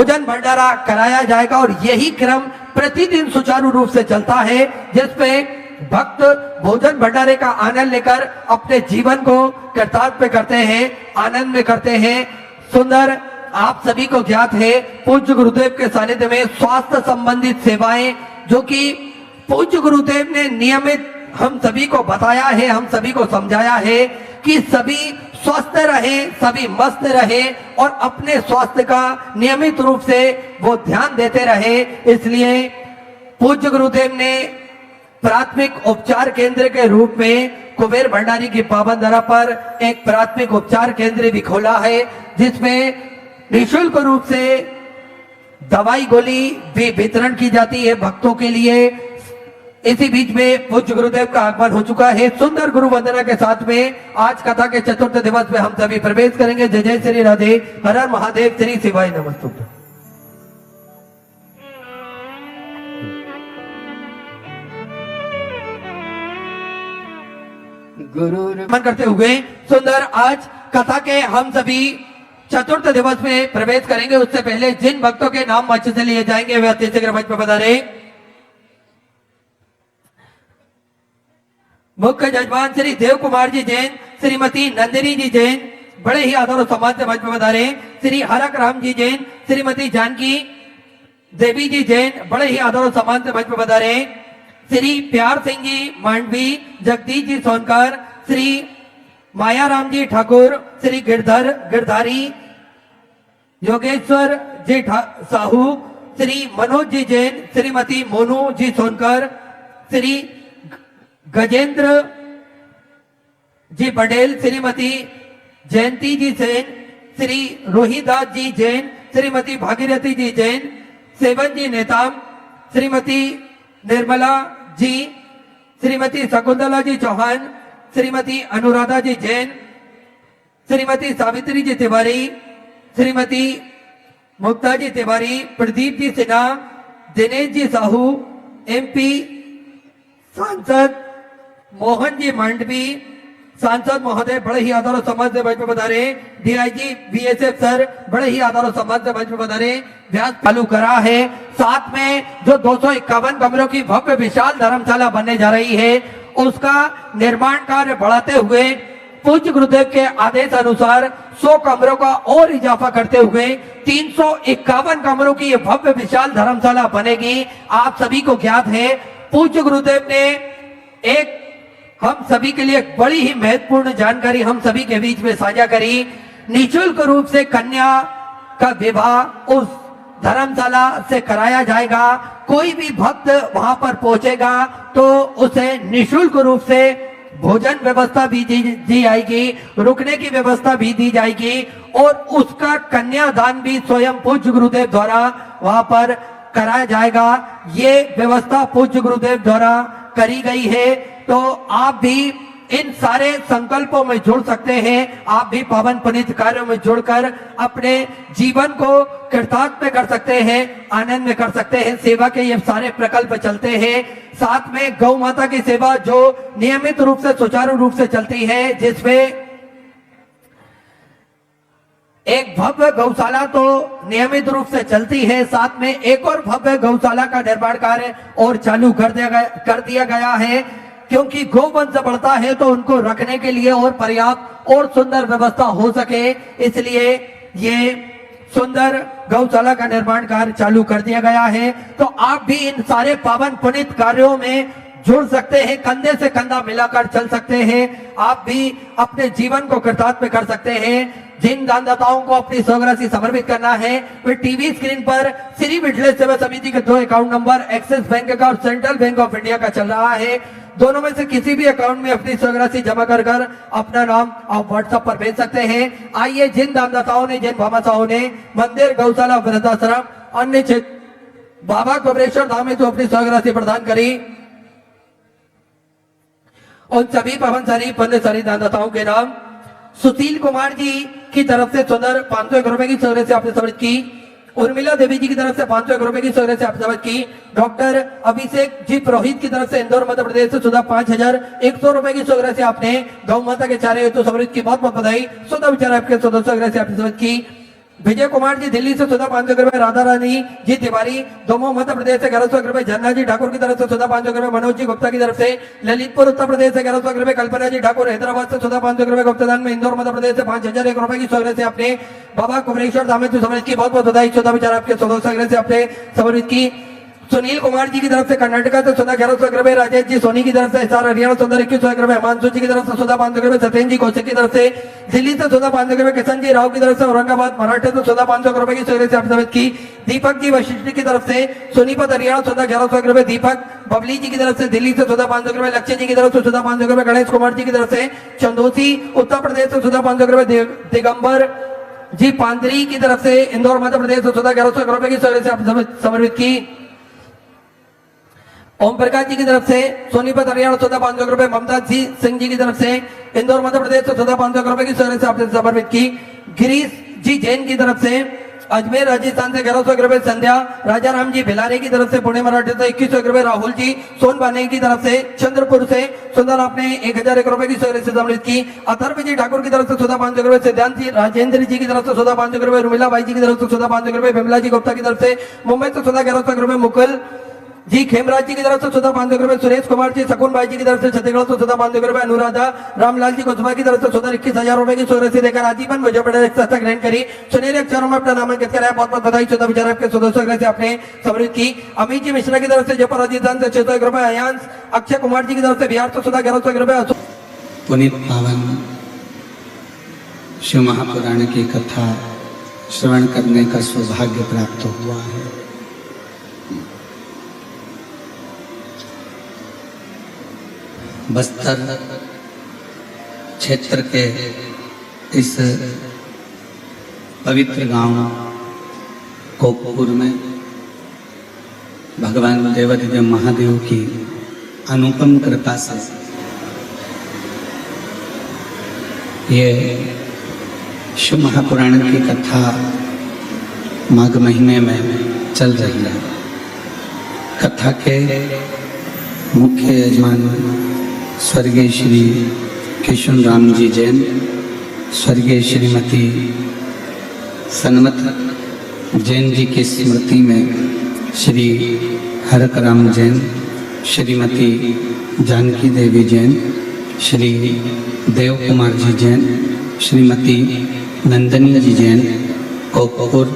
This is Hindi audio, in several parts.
भोजन भंडारा कराया जाएगा और यही क्रम प्रतिदिन सुचारू रूप से चलता है, जिसपे भक्त भोजन भंडारे का आनंद लेकर अपने जीवन को कृतार्थ में करते हैं, आनंद में करते हैं। सुंदर आप सभी को ज्ञात है पूज्य गुरुदेव के सानिध्य में स्वास्थ्य संबंधित सेवाएं जो कि पूज्य गुरुदेव ने नियमित हम सभी को बताया है, हम सभी को समझाया है कि सभी स्वस्थ रहे, सभी मस्त रहे और अपने स्वास्थ्य का नियमित रूप से वो ध्यान देते रहे। इसलिए पूज्य गुरुदेव ने प्राथमिक उपचार केंद्र के रूप में कुबेर भंडारी की पावन धरा पर एक प्राथमिक उपचार केंद्र भी खोला है, जिसमें निःशुल्क रूप से दवाई गोली भी वितरण की जाती है भक्तों के लिए। इसी बीच में पूज्य गुरुदेव का आगमन हो चुका है। सुंदर गुरु वंदना के साथ में आज कथा के चतुर्थ दिवस में हम सभी प्रवेश करेंगे। जय जय श्री राधे, हर हर महादेव, श्री शिवाय नमस्तुभ्यं। गुरु नमन करते हुए सुंदर आज कथा के हम सभी चतुर्थ दिवस में प्रवेश करेंगे। उससे पहले जिन भक्तों के नाम मंच से लिए जाएंगे वे अति शीघ्र मंच पर पधारे। मुख्य जजमान श्री देव कुमार जी जैन, श्रीमती नंदिनी जी जैन बड़े ही आदर और सम्मान से मंच पर पधारे। श्री हरक राम जी जैन, श्रीमती जानकी देवी जी जैन बड़े ही आदर और सम्मान से मंच पर पधारे। श्री प्यार सिंह जी मांडवी, जगदीश जी सोनकर, श्री मायाराम जी ठाकुर, श्री गिरधारी योगेश्वर जी साहू, श्री मनोज जी जैन, श्रीमती मोनू जी सोनकर, श्री गजेंद्र जी पटेल, श्रीमती जयंती जी जैन, श्री रोहिदास जी जैन, श्रीमती भागीरथी जी जैन, सेवन जी नेताम, श्रीमती निर्मला जी, श्रीमती शकुंतला जी चौहान, श्रीमती अनुराधा जी जैन, श्रीमती सावित्री जी तिवारी, श्रीमती मुक्ता जी तिवारी, प्रदीप जी सिन्हा, दिनेश जी साहू, एमपी सांसद मोहन जी मांडवी, सांसद महोदय बड़े ही आदर और सम्मान से मंच पर पधारे। डीआईजी बीएसएफ सर बड़े ही आदर और सम्मान से मंच पर पधारे। व्यास चालू करा है। साथ में जो 251 कमरों की भव्य विशाल धर्मशाला बनने जा रही है उसका निर्माण कार्य बढ़ाते हुए पूज्य गुरुदेव के आदेश अनुसार 100 कमरों का और इजाफा करते हुए 351 कमरों की ये भव्य विशाल धर्मशाला बनेगी। आप सभी को ज्ञात है पूज्य गुरुदेव ने एक हम सभी के लिए एक बड़ी ही महत्वपूर्ण जानकारी हम सभी के बीच में साझा करी। निःशुल्क रूप से कन्या का विवाह उस धर्मशाला से कराया जाएगा। कोई भी भक्त वहां पर पहुंचेगा तो उसे निःशुल्क रूप से भोजन व्यवस्था भी दी जाएगी, रुकने की व्यवस्था भी दी जाएगी और उसका कन्यादान भी स्वयं पूज्य गुरुदेव द्वारा वहां पर कराया जाएगा। ये व्यवस्था पूज्य गुरुदेव द्वारा करी गई है। तो आप भी इन सारे संकल्पों में जुड़ सकते हैं। आप भी पावन पुनीत कार्यों में जुड़कर अपने जीवन को कृतार्थ में कर सकते हैं, आनंद में कर सकते हैं। सेवा के ये सारे प्रकल्प चलते हैं। साथ में गौ माता की सेवा जो नियमित रूप से सुचारू रूप से चलती है, जिसमें एक भव्य गौशाला तो नियमित रूप से चलती है, साथ में एक और भव्य गौशाला का निर्माण कार्य और चालू कर दिया गया है। क्योंकि गोवंश बढ़ता है तो उनको रखने के लिए और पर्याप्त और सुंदर व्यवस्था हो सके, इसलिए ये सुंदर गौशाला का निर्माण कार्य चालू कर दिया गया है। तो आप भी इन सारे पावन पुनीत कार्यों में जुड़ सकते हैं, कंधे से कंधा मिलाकर चल सकते हैं। आप भी अपने जीवन को कृतार्थ में कर सकते हैं। जिन दानदाताओं को अपनी स्वराशि समर्पित करना है वे टीवी स्क्रीन पर श्री मिथिलेश सेवा समिति के 2 अकाउंट नंबर एक्सिस बैंक का और सेंट्रल बैंक ऑफ इंडिया का चल रहा है। दोनों में से किसी भी अकाउंट में अपनी स्वराशि जमा कर अपना नाम आप व्हाट्सएप पर भेज सकते हैं। आइए जिन दानदाताओं ने, जिन भामाशाहों ने मंदिर, गौशाला, वृद्धाश्रम, अन्य क्षेत्र बाबा कबरेश्वर धाम में तो अपनी स्वराशि प्रदान करी, उन सभी पवनसारी पुण्यशाली दानदाताओं के नाम सुशील कुमार जी की तरफ से सुंदर 501 रुपए की स्वराशि आपने समर्पित की। उर्मिला देवी जी की तरफ से 501 रुपए की स्वराशि आपने समर्पित की। डॉक्टर अभिषेक जी पुरोहित की तरफ से इंदौर मध्य प्रदेश से सुधा 5100 रुपए की स्वराशि आपने गौ माता के चारे हेतु समर्पित की। बहुत बहुत बधाई। सुधा विचार आपके स्वराशि आपने समर्पित की। विजय कुमार जी दिल्ली से 14,500 रुपए, राधा रानी जी तिवारी दमोह मध्य प्रदेश से 1100 रुपए, झरना जी ठाकुर की तरफ से 14,500 रुपए, मनोज जी गुप्ता की तरफ से ललितपुर उत्तर प्रदेश से 1100 रुपए, कल्पना जी ठाकुर हैदराबाद से 14,500 रुपए गुप्तदान में, इंदौर मध्य प्रदेश से 5,001 रुपए की सौगंध से अपने बाबा कुमरेश्वर धाम में समर्पित की। बहुत बहुत बधाई। 14 विचार आपके सौगंध से अपने समर्पित की। सुनील कुमार जी की तरफ से कर्नाटका से 14,1100 रुपए, राजेश जी सोनी की तरफ से हिसार हरियाणा 14,2100 रुपए, हिमांशु जी की तरफ से 14,500 रुपए, सत्येंद्र जी कौशिक की तरफ से दिल्ली से 14,500 रुपए, किशन जी राव की तरफ से औरंगाबाद महाराष्ट्र से 14,500 रुपए की सौगंध से आप समेत की। दीपक जी वशिष्ठ की तरफ से सोनीपत हरियाणा 14,1100 रुपए, दीपक बबली जी की तरफ से दिल्ली से 14,500 रुपए, लक्ष्य जी की तरफ से 14,500 रुपए, गणेश कुमार जी की तरफ से चंदोसी उत्तर प्रदेश से 14,500 रुपए, दिगंबर जी पांदरी की तरफ से इंदौर मध्य प्रदेश से 14,1100 रुपए की सौगंध से आप समर्पित की। ओम प्रकाश जी की तरफ से सोनीपत हरियाणा 14,500 रुपए, ममता जी सिंह जी की तरफ से इंदौर मध्य प्रदेश से 14,500 रुपए की सौगंध से आपने समर्पित की। गिरीश जी जैन की तरफ से अजमेर राजस्थान से 1100 रुपए, संध्या राजा राम जी भिलारे की तरफ से पुणे मराठी से 2100 रुपए, राहुल जी सोनबाने की तरफ से चंद्रपुर से सुंदर आपने 1,001 रुपए की सौगंध से सम्मिलित की। अथर्व जी ठाकुर की तरफ से 14,500 रुपए, सिद्धांत जी राजेंद्र जी की तरफ से 14,500 रुपए, रुमिला भाई जी की तरफ से 14,500 रुपए, बिमला जी गुप्ता की तरफ से मुंबई से 14,1100 रुपए, मुकुल जी खेमराज जी की तरफ से 14,500 रुपए, सुरेश कुमार जी सकुन भाई जी की तरफ से छत्तीसगढ़ से 14,500 रुपए, अनुराधा रामलाल जी कुशवाहा की तरफ से 21,000 रुपए की सौगंध से देकर आजीवन मुझे बड़े सस्ता ग्रहण करी। सुनहरे अक्षरों में अपना नामांकित कराया। बहुत बहुत बधाई। 14 विचार आपके सदस्यों से आपने समृद्ध की। अमित जी मिश्रा की तरफ से जयपुर राजस्थान से 601 रुपए, अयांश अक्षय कुमार जी की तरफ से बिहार से 1100 रुपए। पुनीत पावन शिव महापुराण की कथा श्रवण करने का सौभाग्य प्राप्त हुआ है। बस्तर क्षेत्र के इस पवित्र गांव कोकपुर में भगवान देवादिदेव महादेव की अनुपम कृपा से ये शिव महापुराण की कथा माघ महीने में चल रही है। कथा के मुख्य यजमान स्वर्गीय श्री किशन राम जी जैन, स्वर्गीय श्रीमती सनमत जैन जी की स्मृति में श्री हरक राम जैन, श्रीमती जानकी देवी जैन, श्री देव कुमार जी जैन, श्रीमती नंदनी जी जैन, कोकपुर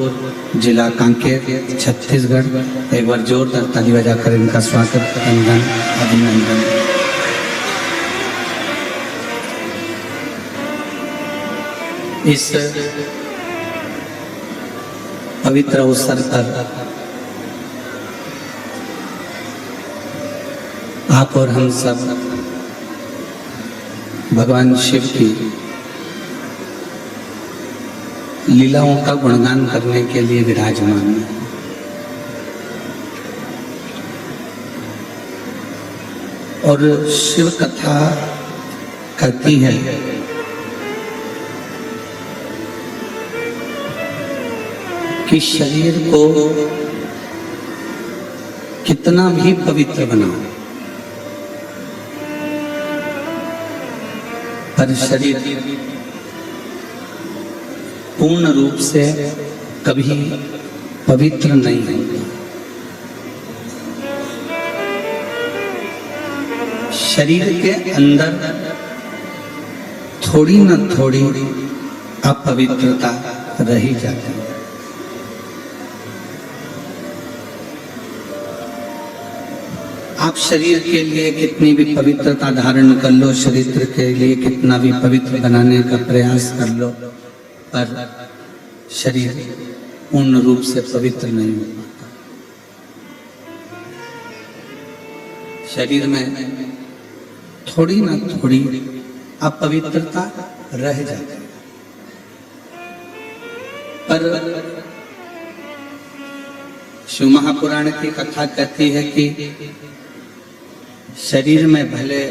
जिला कांकेर छत्तीसगढ़। एक बार जोरदार ताली बजाकर इनका स्वागत अभिनंदन। इस पवित्र अवसर पर आप और हम सब भगवान शिव की लीलाओं का गुणगान करने के लिए विराजमान है। और शिव कथा कहती है कि शरीर को कितना भी पवित्र बनाओ, पर शरीर पूर्ण रूप से कभी पवित्र नहीं होगा। शरीर के अंदर थोड़ी न थोड़ी अपवित्रता रह ही जाती है। आप शरीर के लिए कितनी भी पवित्रता धारण कर लो, शरीर के लिए कितना भी पवित्र बनाने का प्रयास कर लो, पर शरीर पूर्ण रूप से पवित्र नहीं हो पाता। शरीर में थोड़ी ना थोड़ी अपवित्रता रह जाती है। पर शिव महापुराण की कथा कहती है कि शरीर में भले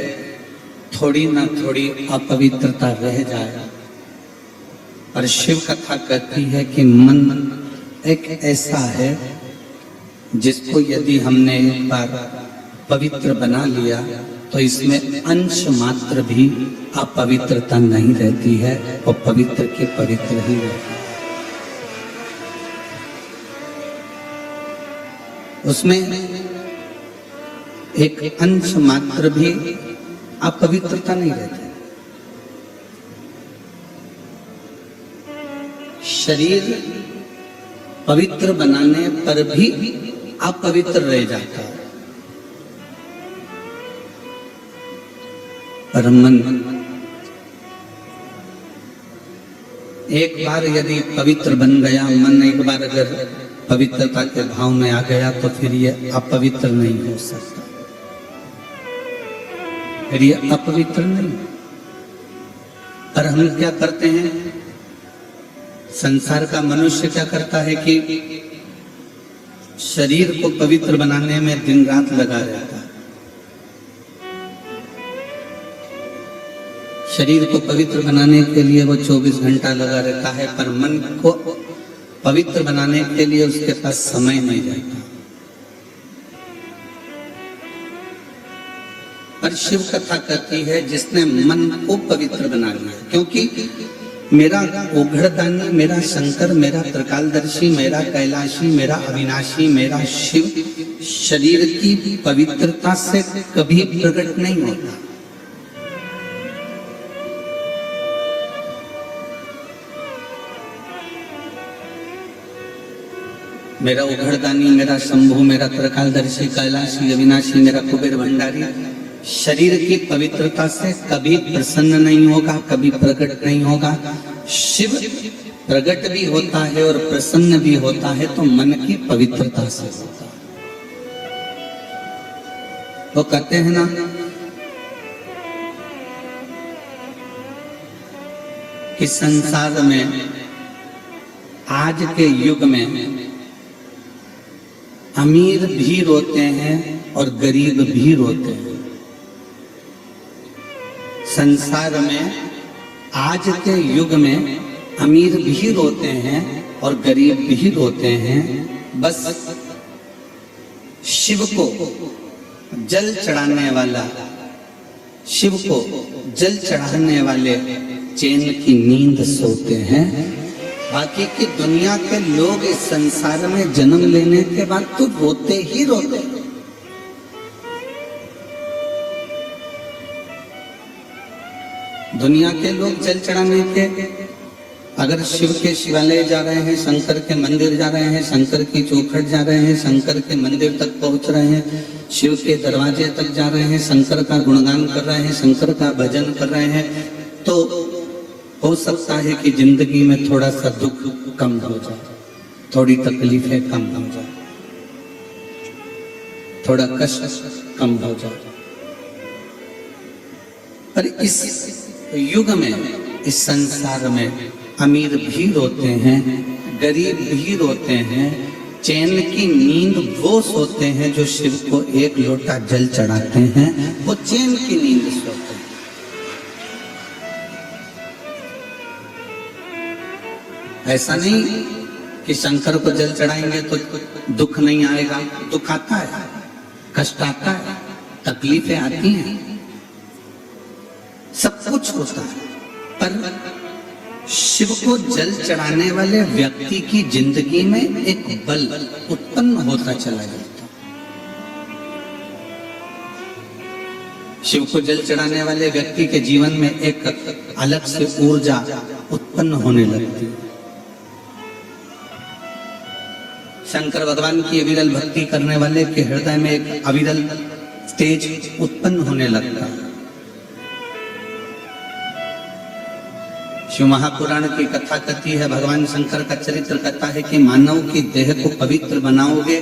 थोड़ी ना थोड़ी अपवित्रता रह जाए, और शिव कथा कहती है कि मन एक ऐसा है जिसको यदि हमने एक बार पवित्र बना लिया तो इसमें अंश मात्र भी अपवित्रता नहीं रहती है, और पवित्र की पवित्र ही रहती है। उसमें एक अंश मात्र भी अपवित्रता नहीं रहती। शरीर पवित्र बनाने पर भी अपवित्र रह जाता है, पर मन एक बार यदि पवित्र बन गया, मन एक बार अगर पवित्रता के भाव में आ गया तो फिर ये अपवित्र नहीं हो सकता, फिर ये अपवित्र नहीं। पर हम क्या करते हैं, संसार का मनुष्य क्या करता है कि शरीर को पवित्र बनाने में दिन रात लगा रहता है। शरीर को पवित्र बनाने के लिए वो 24 घंटा लगा रहता है, पर मन को पवित्र बनाने के लिए उसके पास समय नहीं रहता। पर शिव कथा कहती है जिसने मन को पवित्र बना लिया, क्योंकि मेरा ओघड़दानी, मेरा शंकर, मेरा त्रिकालदर्शी, मेरा कैलाशी, मेरा अविनाशी, मेरा शिव शरीर की पवित्रता से कभी प्रकट नहीं होता। मेरा उघड़दानी, मेरा शंभु, मेरा त्रिकालदर्शी, कैलाशी, अविनाशी, मेरा कुबेर भंडारी शरीर की पवित्रता से कभी प्रसन्न नहीं होगा, कभी प्रकट नहीं होगा। शिव प्रकट भी होता है और प्रसन्न भी होता है तो मन की पवित्रता से होता है। वो कहते हैं ना कि संसार में आज के युग में अमीर भी रोते हैं और गरीब भी रोते हैं। संसार में आज के युग में अमीर भी रोते हैं और गरीब भी रोते हैं। बस शिव को जल चढ़ाने वाला, शिव को जल चढ़ाने वाले चैन की नींद सोते हैं। बाकी की दुनिया के लोग इस संसार में जन्म लेने के बाद तो रोते ही रोते हैं। दुनिया के लोग जल चढ़ाने के, अगर शिव के शिवालय जा रहे हैं, शंकर के मंदिर जा रहे हैं, शंकर की चौखट जा रहे हैं, शंकर के मंदिर तक पहुंच रहे हैं, शिव के दरवाजे तक जा रहे हैं, शंकर का गुणगान कर रहे हैं, शंकर का भजन कर रहे हैं, तो हो सकता है कि जिंदगी में थोड़ा सा दुख कम हो जाए, थोड़ी तकलीफें कम हो जाए, थोड़ा कष्ट कम हो जाए। पर इस युग में, इस संसार में अमीर भी रोते हैं, गरीब भी रोते हैं। चैन की नींद वो सोते हैं जो शिव को एक लोटा जल चढ़ाते हैं, वो चैन की नींद सोते हैं। ऐसा नहीं कि शंकर को जल चढ़ाएंगे तो दुख नहीं आएगा, दुख आता है, कष्ट आता है, तकलीफें आती हैं, सब कुछ होता है। पर शिव को जल चढ़ाने वाले व्यक्ति की जिंदगी में एक बल उत्पन्न होता चला जाता। शिव को जल चढ़ाने वाले व्यक्ति के जीवन में एक अलग से ऊर्जा उत्पन्न होने लगती है। शंकर भगवान की अविरल भक्ति करने वाले के हृदय में एक अविरल तेज उत्पन्न होने लगता है। शिव महापुराण की कथा कहती है, भगवान शंकर का चरित्र कहता है कि मानव की देह को पवित्र बनाओगे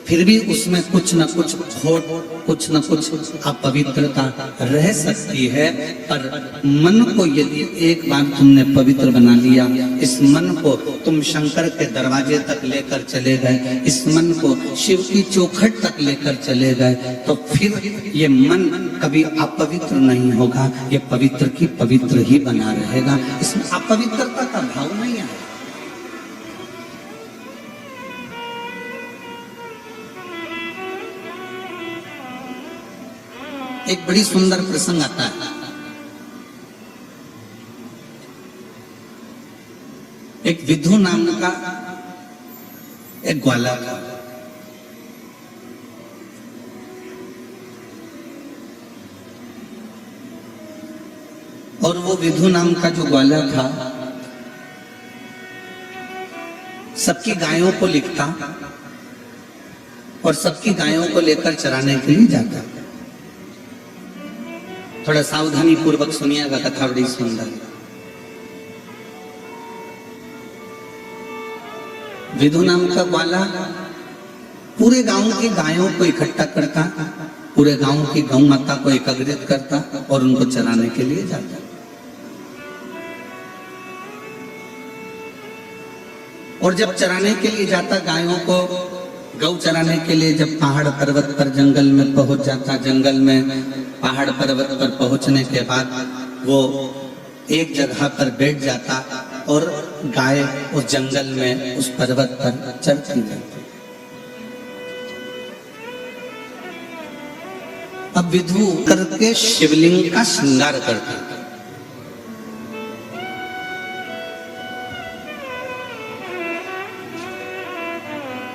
फिर भी उसमें कुछ न कुछ खोट, कुछ न कुछ अपवित्रता रह सकती है। पर मन को यदि एक बार तुमने पवित्र बना लिया, इस मन को तुम शंकर के दरवाजे तक लेकर चले गए, इस मन को शिव की चौखट तक लेकर चले गए, तो फिर ये मन कभी अपवित्र नहीं होगा, ये पवित्र की पवित्र ही बना रहेगा। इसमें अपवित्रता का भाव नहीं आएगा। एक बड़ी सुंदर प्रसंग आता है। एक विधु नाम का एक ग्वाला था। और वो विधु नाम का जो ग्वाला था सबकी गायों को लिखता और सबकी गायों को लेकर चराने के लिए जाता। थोड़ा सावधानी पूर्वक सुनिएगा, कथा बड़ी सुंदर। विधु नाम का ग्वाला पूरे गांव की गायों को इकट्ठा करता, पूरे गांव की गौ माता को एकत्रित करता और उनको चराने के लिए जाता। और जब चराने के लिए जाता गायों को, गौ चराने के लिए जब पहाड़ पर्वत पर जंगल में पहुंच जाता, जंगल में पहाड़ पर्वत पर पहुंचने के बाद वो एक जगह पर बैठ जाता और गाय उस जंगल में उस पर्वत पर चरती जाती। अब विधु करके शिवलिंग का श्रृंगार करता।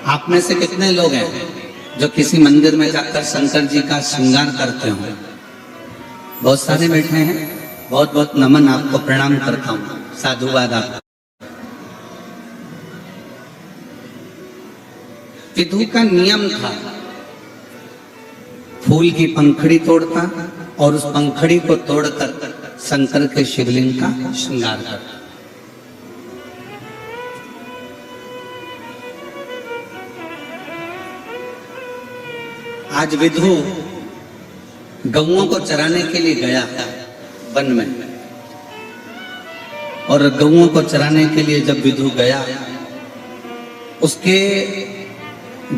आप में से कितने लोग हैं जो किसी मंदिर में जाकर शंकर जी का श्रृंगार करते हो? बहुत सारे बैठे हैं। बहुत बहुत नमन, आपको प्रणाम करता हूं, साधुवाद आपको। विधु का नियम था, फूल की पंखड़ी तोड़ता और उस पंखड़ी को तोड़कर शंकर के शिवलिंग का श्रृंगार करता। आज विधु गौओं को चराने के लिए गया वन में, और गौओं को चराने के लिए जब विधु गया, उसके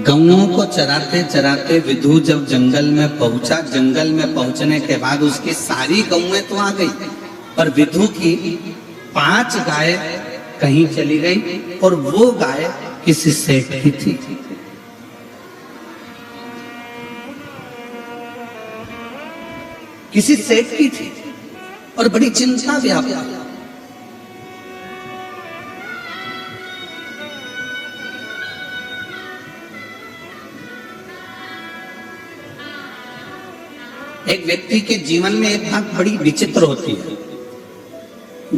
गौओं को चराते चराते विधु जब जंगल में पहुंचा, जंगल में पहुंचने के बाद उसकी सारी गौएं तो आ गई, पर विधु की 5 गाय कहीं चली गई और वो गाय किसी सेठ की थी। किसी सेठ की थी और बड़ी चिंता व्यापी। एक व्यक्ति के जीवन में एक बात बड़ी विचित्र होती है,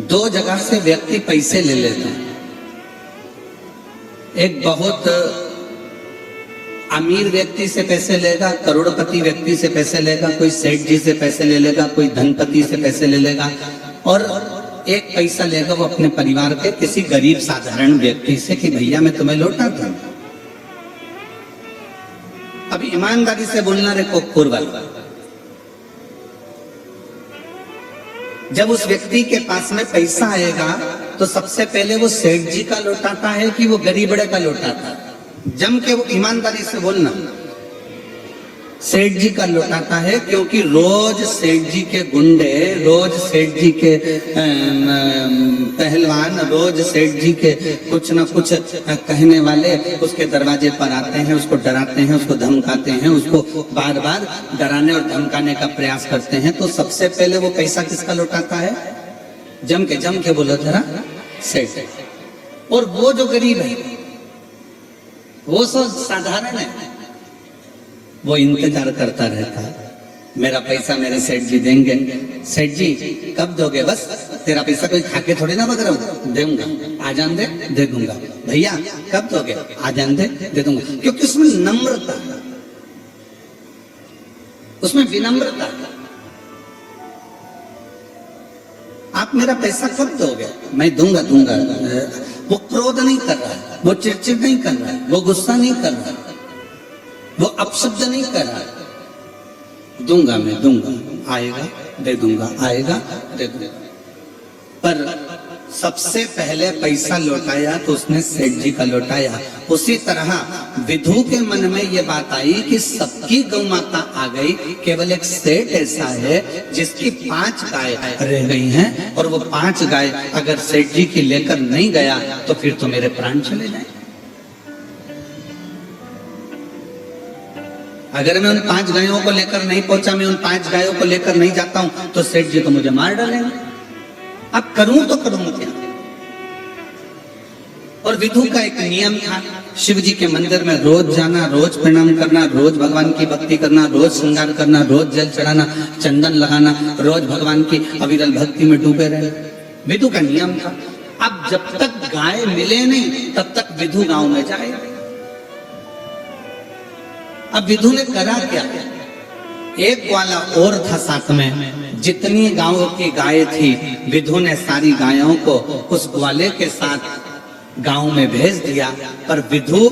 2 जगह से व्यक्ति पैसे ले लेता है। एक बहुत अमीर व्यक्ति से पैसे लेगा, करोड़पति व्यक्ति से पैसे लेगा, कोई सेठ जी से पैसे ले लेगा, कोई धनपति से पैसे ले लेगा, और एक पैसा लेगा वो अपने परिवार के किसी गरीब साधारण व्यक्ति से कि भैया मैं तुम्हें लौटा दूं। अब ईमानदारी से बोलना रे कोखपुर वाला, जब उस व्यक्ति के पास में पैसा आएगा तो सबसे पहले वो सेठ जी का लौटाता है कि वो गरीबड़े का लौटाता है? जम के वो ईमानदारी से बोलना, सेठ जी का लौटाता है, क्योंकि रोज सेठ जी के गुंडे, रोज सेठ जी के पहलवान, रोज सेठ जी के कुछ ना कुछ कहने वाले उसके दरवाजे पर आते हैं, उसको डराते हैं, उसको धमकाते हैं, उसको बार बार डराने और धमकाने का प्रयास करते हैं। तो सबसे पहले वो पैसा किसका लौटाता है? जम के बोलो जरा, सेठ। और वो जो गरीब है, वो सब साधारण है, वो इंतजार करता रहता है, मेरा पैसा मेरे सेठ जी देंगे। सेठ जी कब दोगे? बस तेरा पैसा कोई खाके थोड़ी ना बग रहा हूं, दूंगा, आ जान दे दूंगा। भैया कब दोगे? आ जान दे दूंगा। क्योंकि उसमें नम्रता, उसमें विनम्रता। आप मेरा पैसा कब दोगे? मैं दूंगा। वो क्रोध नहीं कर रहा है, वो चिड़चिड़ नहीं कर रहा है, वो गुस्सा नहीं कर रहा है, वो अपशब्द नहीं कर रहा है। दूंगा, मैं दूंगा, आएगा दे दूंगा, आएगा दे दूंगा। पर सबसे पहले पैसा लौटाया तो उसने सेठ जी का लौटाया। उसी तरह विधु के मन में ये बात आई कि सबकी गौ माता आ गई, केवल एक सेठ ऐसा है जिसकी 5 गाय रह गई हैं, और वो 5 गाय अगर सेठ जी की लेकर नहीं गया तो फिर तो मेरे प्राण चले जाए। अगर मैं उन 5 गायों को लेकर नहीं पहुंचा, मैं उन 5 गायों को लेकर नहीं जाता हूं तो सेठ जी तो मुझे मार डालेंगे। अब करूं तो करूं क्या? और विधु का एक नियम था, शिव जी के मंदिर में रोज जाना, रोज प्रणाम करना, रोज भगवान की भक्ति करना, रोज श्रृंगार करना, रोज जल चढ़ाना, चंदन लगाना, रोज भगवान की अविरल भक्ति में डूबे रहना, विधु का नियम था। अब जब तक गाय मिले नहीं तब तक विधु गांव में जाए। अब विधु ने करा क्या, एक ग्वाला और था साथ में, जितनी गांव की गाय थी विधु ने सारी गायों को उस ग्वाले के साथ गांव में भेज दिया। पर विधु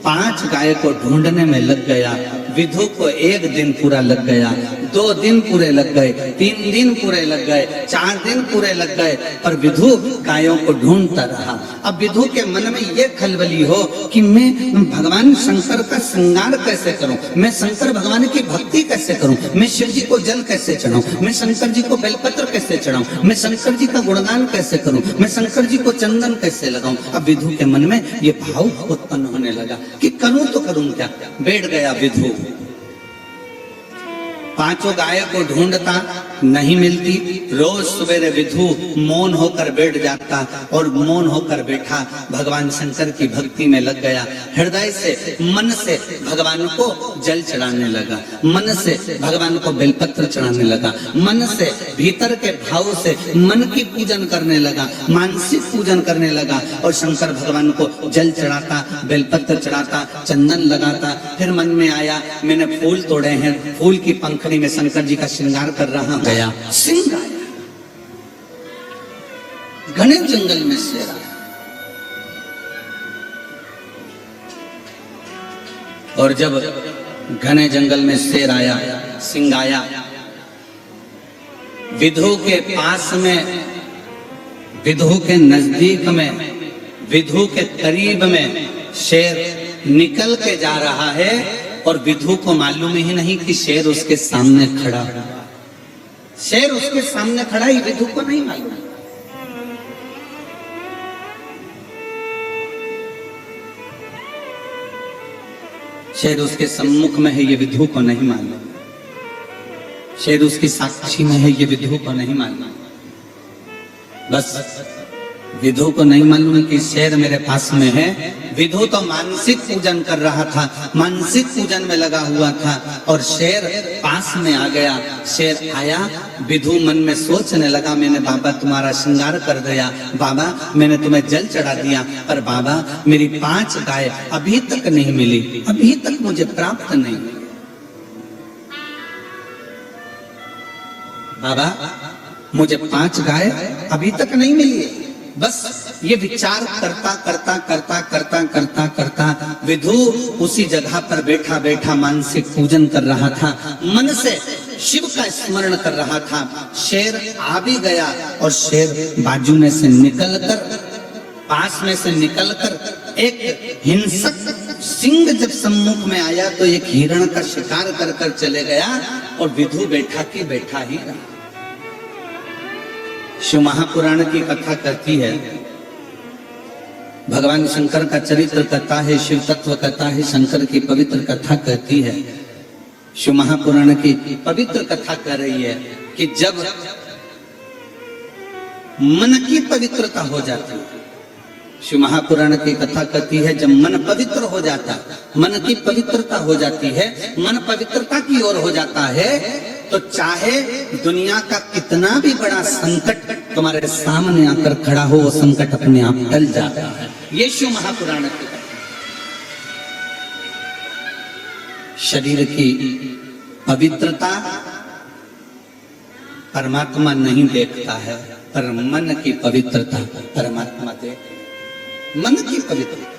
5 गाय को ढूंढने में लग गया। विधु को 1 दिन पूरा लग गया, 2 दिन पूरे लग गए, 3 दिन पूरे लग गए, 4 दिन पूरे लग गए, पर विधु गायों को ढूंढता रहा। अब विधु के मन में ये खलबली हो कि मैं भगवान शंकर का श्रृंगार कैसे करूं, मैं शंकर भगवान की भक्ति कैसे करूं, मैं शिव जी को जल कैसे चढ़ाऊं, मैं शंकर जी को बेलपत्र कैसे चढ़ाऊं, मैं शंकर जी का गुणगान कैसे करूं, मैं शंकर जी को चंदन कैसे लगाऊं। अब विधु के मन में ये भाव उत्पन्न होने लगा कि करूं तो करूं क्या। बैठ गया विधु, 5 गाय को ढूंढता, नहीं मिलती। रोज सवेरे विधु मौन होकर बैठ जाता और मौन होकर बैठा भगवान शंकर की भक्ति में लग गया। हृदय से, मन से भगवान को जल चढ़ाने लगा, मन से भगवान को बेलपत्र चढ़ाने लगा, मन से भीतर के भाव से मन की पूजन करने लगा, मानसिक पूजन करने लगा और शंकर भगवान को जल चढ़ाता, बेलपत्र चढ़ाता, चंदन लगाता। फिर मन में आया मैंने फूल तोड़े हैं, फूल की पंखड़ी में शंकर जी का श्रृंगार कर रहा हूं। गया सिंह आया, घने जंगल में शेर आया और जब घने जंगल में शेर आया, सिंह आया, विधु के पास में, विधु के नजदीक में, विधु के करीब में शेर निकल के जा रहा है और विधु को मालूम ही नहीं कि शेर उसके सामने खड़ा है। शेर उसके सामने खड़ा ही विधु को नहीं मालूम। शेर उसके सम्मुख में है, ये विधु को नहीं मालूम। शेर उसकी साक्षी में है, ये विधु को नहीं मालूम। बस विधु को नहीं मालूम कि शेर मेरे पास में है। विधु तो मानसिक पूजन कर रहा था, मानसिक पूजन में लगा हुआ था और शेर पास में आ गया। शेर आया, विधु मन में सोचने लगा मैंने बाबा तुम्हारा श्रृंगार कर दिया, बाबा मैंने तुम्हें जल चढ़ा दिया, पर बाबा मेरी 5 गाय अभी तक नहीं मिली, अभी तक मुझे प्राप्त नहीं मिली। बाबा मुझे 5 गाय अभी तक नहीं मिली। बस ये विचार करता करता करता करता करता करता विधु उसी जगह पर बैठा बैठा मानसिक पूजन कर रहा था, मन से शिव का स्मरण कर रहा था। शेर आ भी गया और शेर बाजू में से निकलकर, पास में से निकलकर एक हिंसक सिंह जब सम्मुख में आया तो एक हिरण का शिकार कर कर चले गया और विधु बैठा के बैठा ही रहा। शिव महापुराण की कथा कहती है, भगवान शंकर का चरित्र कहता है, शिव तत्व कहता है, शंकर की पवित्र कथा कहती है। शिव महापुराण की पवित्र कथा कह रही है कि जब मन की पवित्रता हो जाती है, शिव महापुराण की कथा कहती है जब मन पवित्र हो जाता, मन की पवित्रता हो जाती है, मन पवित्रता की ओर हो जाता है, तो चाहे दुनिया का कितना भी बड़ा संकट तुम्हारे सामने आकर खड़ा हो, वो संकट अपने आप टल जाता है। ये शिव महापुराण की कथा। शरीर की पवित्रता परमात्मा नहीं देखता है, पर मन की पवित्रता परमात्मा देखता है। मन की पवित्रता।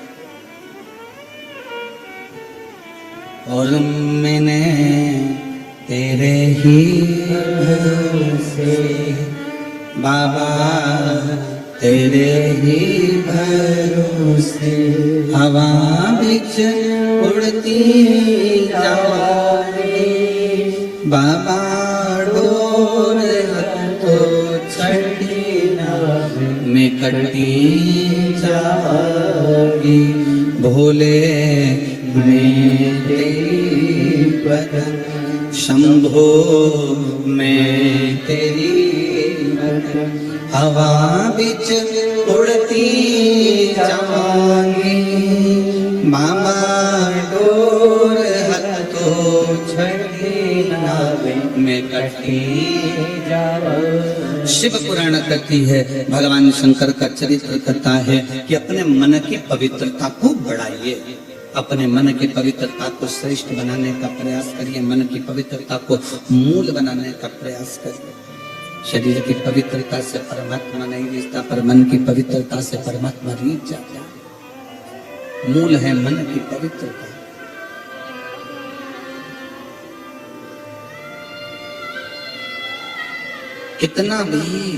और मैंने तेरे ही भरोसे बाबा, तेरे ही भरोसे हवा बिच उड़ती जावे बाबा, डोर तो छड़ी ना मैं कटी जागी, भोले मैं तेरी बदन, शंभो मैं तेरी बदन, हवा बिच उड़ती जाऊंगी में कटी जाओ। शिव पुराण कहती है, भगवान शंकर का चरित्र कहता है कि अपने मन की पवित्रता को बढ़ाइए, अपने मन की पवित्रता को श्रेष्ठ बनाने का प्रयास करिए, मन की पवित्रता को मूल बनाने का प्रयास करिए। शरीर की पवित्रता से परमात्मा नहीं रिश्ता, पर मन की पवित्रता से परमात्मा रीझ जाता है। मूल है मन की पवित्रता। कितना भी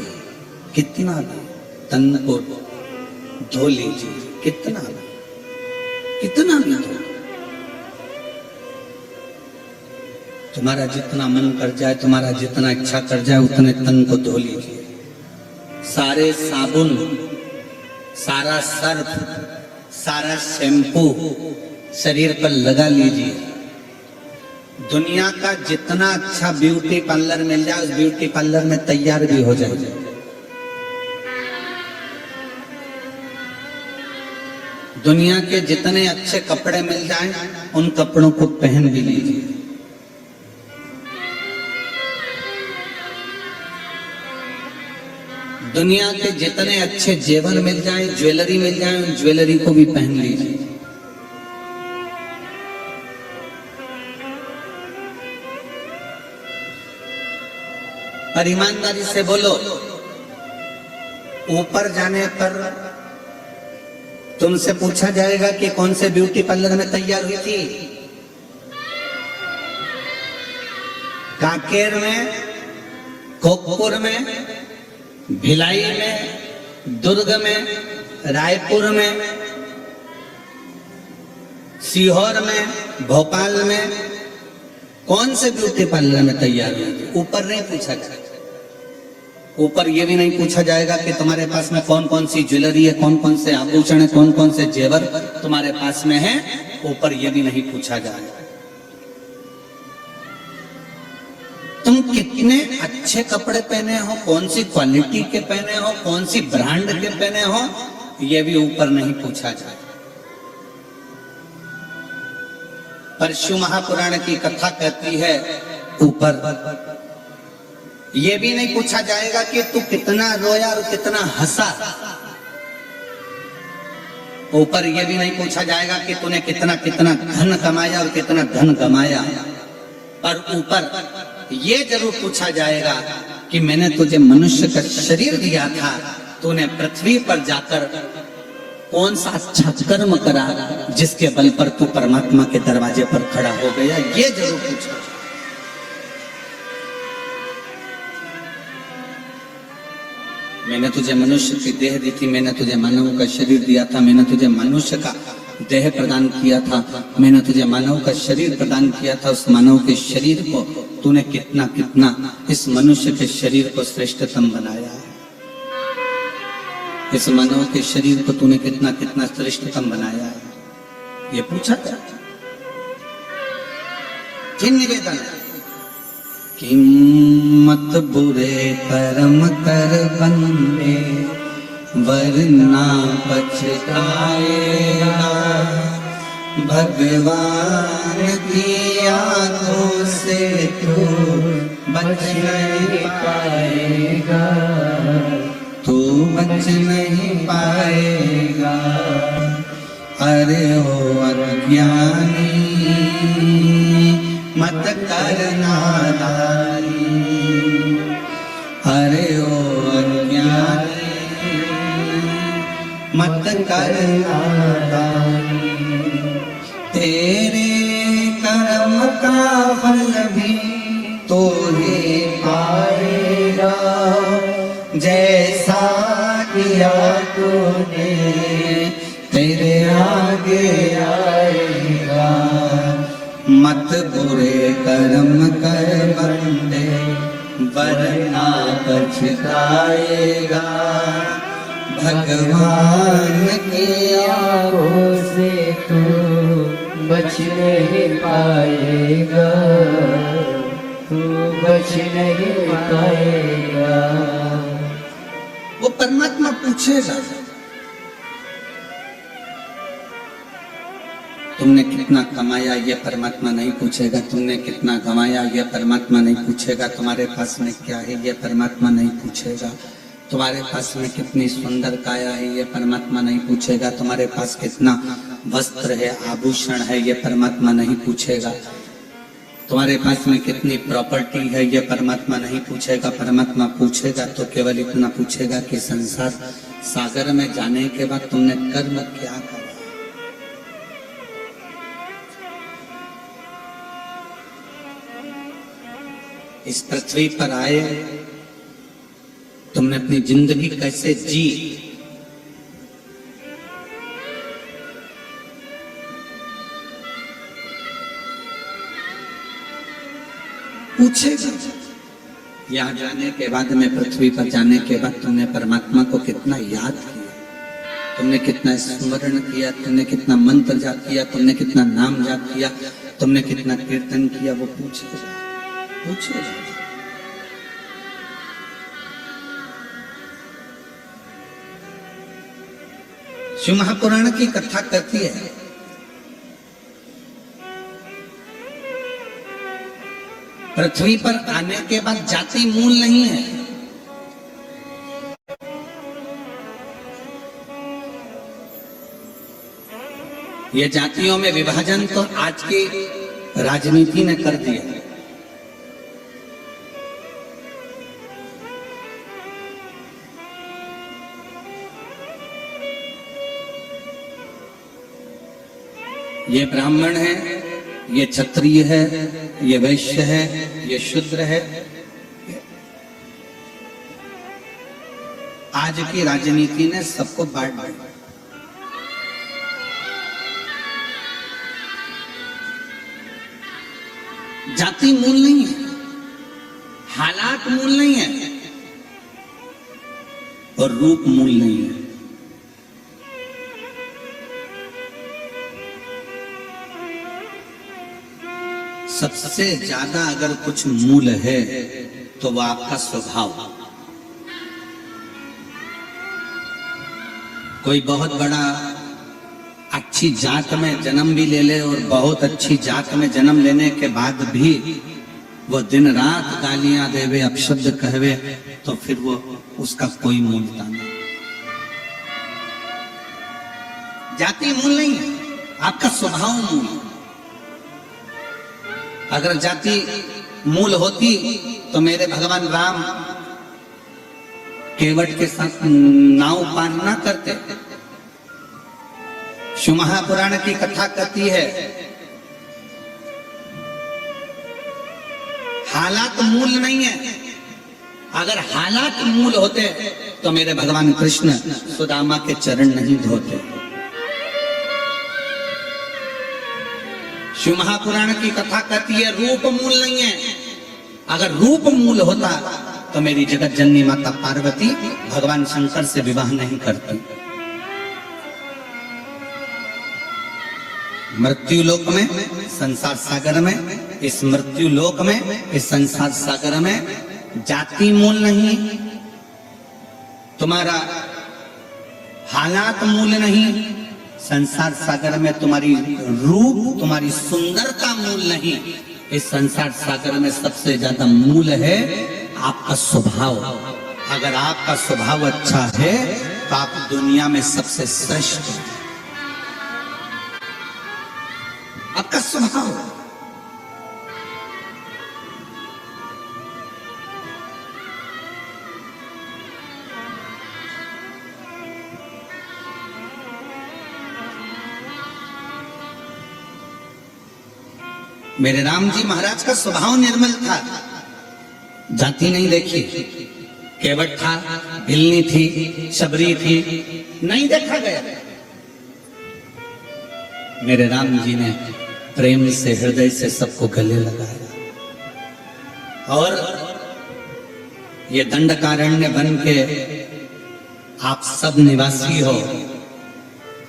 तन को धो लीजिए, कितना भी धो, तुम्हारा जितना मन कर जाए, तुम्हारा जितना इच्छा कर जाए, उतने तन को धो लीजिए। सारे साबुन, सारा सर्फ, सारा शैम्पू शरीर पर लगा लीजिए। दुनिया का जितना अच्छा ब्यूटी पार्लर मिल जाए, उस ब्यूटी पार्लर में तैयार भी हो जाए। दुनिया के जितने अच्छे कपड़े मिल जाएं, उन कपड़ों को पहन भी लीजिए। दुनिया के जितने अच्छे जेवर मिल जाएं, ज्वेलरी मिल जाए, उन ज्वेलरी को भी पहन लीजिए। और ईमानदारी से बोलो, ऊपर जाने पर तुमसे पूछा जाएगा कि कौन से ब्यूटी पार्लर में तैयार हुई थी? कांकेर में, गोरखपुर में, भिलाई में, दुर्ग में, रायपुर में, सीहोर में, भोपाल में, कौन से ब्यूटी पार्लर में तैयार हुई थी? ऊपर नहीं पूछा जाएगा। ऊपर ये भी नहीं पूछा जाएगा कि तुम्हारे पास में कौन कौन सी ज्वेलरी है, कौन कौन से आभूषण है, कौन कौन से जेवर तुम्हारे पास में है। ऊपर ये भी नहीं पूछा जाएगा तुम कितने अच्छे कपड़े पहने हो, कौन सी क्वालिटी के पहने हो, कौन सी ब्रांड के पहने हो, ये भी ऊपर नहीं पूछा जाएगा। पर शिव महापुराण की कथा कहती है, ऊपर ये भी नहीं पूछा जाएगा कि तू कितना रोया और कितना हंसा। ऊपर ये भी नहीं पूछा जाएगा कि तूने कितना कितना धन कमाया और कितना धन गमाया। पर ऊपर ये जरूर पूछा जाएगा कि मैंने तुझे मनुष्य का शरीर दिया था, तूने पृथ्वी पर जाकर कौन सा अच्छा कर्म करा जिसके बल पर तू परमात्मा के दरवाजे पर खड़ा हो गया। ये जरूर पूछा। मैंने तुझे मनुष्य की देह दी थी, मैंने तुझे मानव का शरीर दिया था, मैंने तुझे मनुष्य का देह प्रदान किया था, मैंने तुझे मानव का शरीर प्रदान किया था। उस मानव के शरीर को तूने कितना कितना इस मनुष्य के शरीर को श्रेष्ठतम बनाया है। इस मानव के शरीर को तूने कितना कितना श्रेष्ठतम बनाया है। ये पूछा था। जिन निवेदन है कि मत बुरे कर्म कर बंदे, वरना पछताएगा। भगवान की आंखों से तू बच नहीं पाएगा, तू बच नहीं पाएगा। अरे ओ अज्ञानी मत करना दानी, अरे ओ अज्ञानी मत करना दानी। तेरे कर्म का फल भी तो ही पाएगा, जैसा किया तूने तेरे आगे आएगा। मत बुरे कर्म कर बंदे, वरना पछताएगा। भगवान की आँखों से तू बच नहीं पाएगा, तू बच नहीं पाएगा। वो परमात्मा पूछेगा, तुमने कितना कमाया ये परमात्मा नहीं पूछेगा, तुमने कितना गंवाया ये परमात्मा नहीं पूछेगा, तुम्हारे पास में क्या है ये परमात्मा नहीं पूछेगा, तुम्हारे पास में कितनी सुंदर काया है ये परमात्मा नहीं पूछेगा, तुम्हारे पास कितना वस्त्र है, आभूषण है, ये परमात्मा नहीं पूछेगा, तुम्हारे पास में कितनी प्रॉपर्टी है ये परमात्मा नहीं पूछेगा। परमात्मा पूछेगा तो केवल इतना पूछेगा कि संसार सागर में जाने के बाद तुमने कर्म क्या करा। इस पृथ्वी पर आए, तुमने अपनी जिंदगी कैसे जी, पूछेगा। यहाँ जाने के बाद में, पृथ्वी पर जाने के बाद तुमने परमात्मा को कितना याद किया, तुमने कितना स्मरण किया, तुमने कितना मंत्र जाप किया, तुमने कितना नाम जाप किया, तुमने कितना कीर्तन किया, वो पूछेगा पूछेगा। शिव महापुराण की कथा कहती है, पृथ्वी पर आने के बाद जाति मूल नहीं है। ये जातियों में विभाजन तो आज की राजनीति ने कर दिया। ये ब्राह्मण है, ये क्षत्रिय है, ये वैश्य है, ये शूद्र है। आज की राजनीति ने सबको बांट दिया। जाति मूल नहीं है, हालात मूल नहीं है, और रूप मूल नहीं है। सबसे ज्यादा अगर कुछ मूल है तो वो आपका स्वभाव। कोई बहुत बड़ा अच्छी जात में जन्म भी ले ले और बहुत अच्छी जात में जन्म लेने के बाद भी वो दिन रात गालियां देवे, अपशब्द कहवे, तो फिर वो उसका कोई मूलता नहीं। जाति मूल नहीं है, आपका स्वभाव मूल है। अगर जाति मूल होती तो मेरे भगवान राम केवट के साथ नाव पार ना करते। शिव महापुराण की कथा कहती है, हालात मूल नहीं है। अगर हालात मूल होते तो मेरे भगवान कृष्ण सुदामा के चरण नहीं धोते। शिव महापुराण की कथा कहती है, रूप मूल नहीं है। अगर रूप मूल होता तो मेरी जगत जननी माता पार्वती भगवान शंकर से विवाह नहीं करती। मृत्यु लोक में, संसार सागर में, इस मृत्यु लोक में, इस संसार सागर में जाति मूल नहीं, तुम्हारा हालात मूल नहीं, संसार सागर में तुम्हारी रूप, तुम्हारी सुंदरता मूल नहीं। इस संसार सागर में सबसे ज्यादा मूल है आपका स्वभाव। अगर आपका स्वभाव अच्छा है तो आप दुनिया में सबसे श्रेष्ठ हैं। आपका स्वभाव। मेरे राम जी महाराज का स्वभाव निर्मल था, जाति नहीं देखी। केवट था, भिलनी थी, शबरी थी, नहीं देखा गया। मेरे राम जी ने प्रेम से, हृदय से सबको गले लगाया। और ये दंडकारण्य बन के आप सब निवासी हो,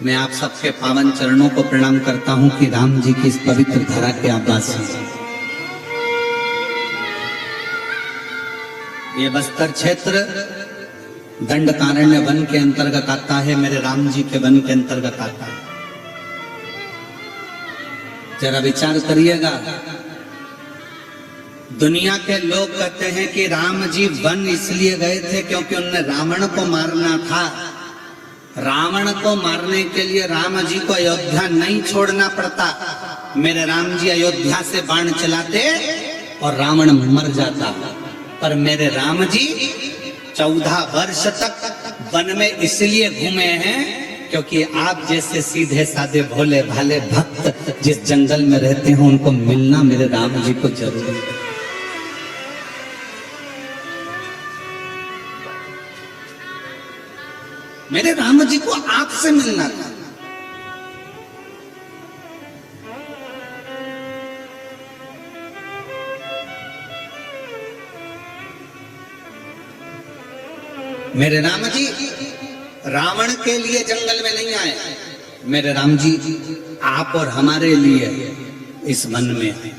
मैं आप सबके पावन चरणों को प्रणाम करता हूं कि राम जी की इस पवित्र धरा के आप वासी। ये बस्तर क्षेत्र दंडकारण्य वन के अंतर्गत आता है, मेरे राम जी के वन के अंतर्गत आता है। जरा विचार करिएगा। दुनिया के लोग कहते हैं कि राम जी वन इसलिए गए थे क्योंकि उनने रावण को मारना था। रावण को मारने के लिए राम जी को अयोध्या नहीं छोड़ना पड़ता। मेरे राम जी अयोध्या से बाण चलाते और रावण मर जाता। पर मेरे राम जी 14 वर्ष तक वन में इसलिए घूमे हैं क्योंकि आप जैसे सीधे साधे भोले भाले भक्त जिस जंगल में रहते हैं उनको मिलना मेरे राम जी को जरूरी है। मेरे राम जी को आपसे मिलना था। मेरे राम जी रावण के लिए जंगल में नहीं आए। मेरे राम जी आप और हमारे लिए इस वन में आए।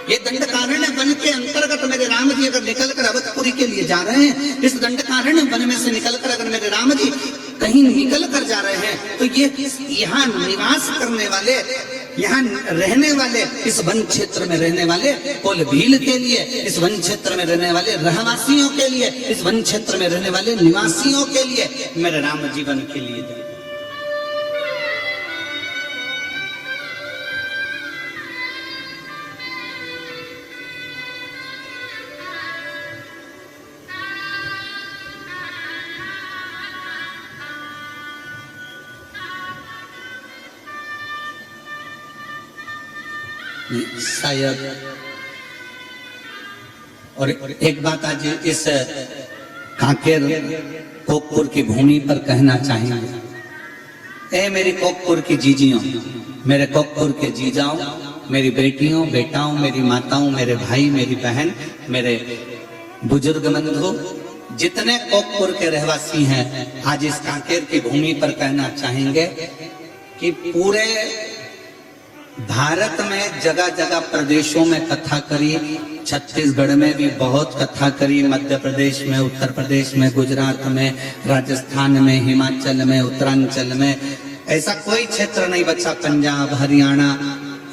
ये दंडकारण्य वन के अंतर्गत मेरे राम जी अगर निकलकर अवधपुरी के लिए जा रहे हैं, इस दंडकारण्य वन में से निकलकर अगर मेरे राम जी कहीं निकल कर जा रहे हैं, तो ये यहाँ निवास करने वाले, यहाँ रहने वाले, इस वन क्षेत्र में रहने वाले कुल भील के लिए, इस वन क्षेत्र में रहने वाले रहवासियों के लिए, इस वन क्षेत्र में रहने वाले निवासियों के लिए मेरे राम जीवन के लिए। शायद और एक बात आज इस कांकेर कोकपुर की भूमि पर कहना चाहेंगे। ए मेरी कोकपुर की जीजियों, मेरे कोकपुर के जीजाओं, मेरी बेटियों बेटाओं, मेरी माताओं, मेरे भाई, मेरी बहन, मेरे बुजुर्ग बंधु, जितने कोकपुर के रहवासी हैं, आज इस कांकेर की भूमि पर कहना चाहेंगे कि पूरे भारत में जगह जगह प्रदेशों में कथा करी, छत्तीसगढ़ में भी बहुत कथा करी, मध्य प्रदेश में, उत्तर प्रदेश में, गुजरात में, राजस्थान में, हिमाचल में, उत्तरांचल में, ऐसा कोई क्षेत्र नहीं बचा। पंजाब, हरियाणा,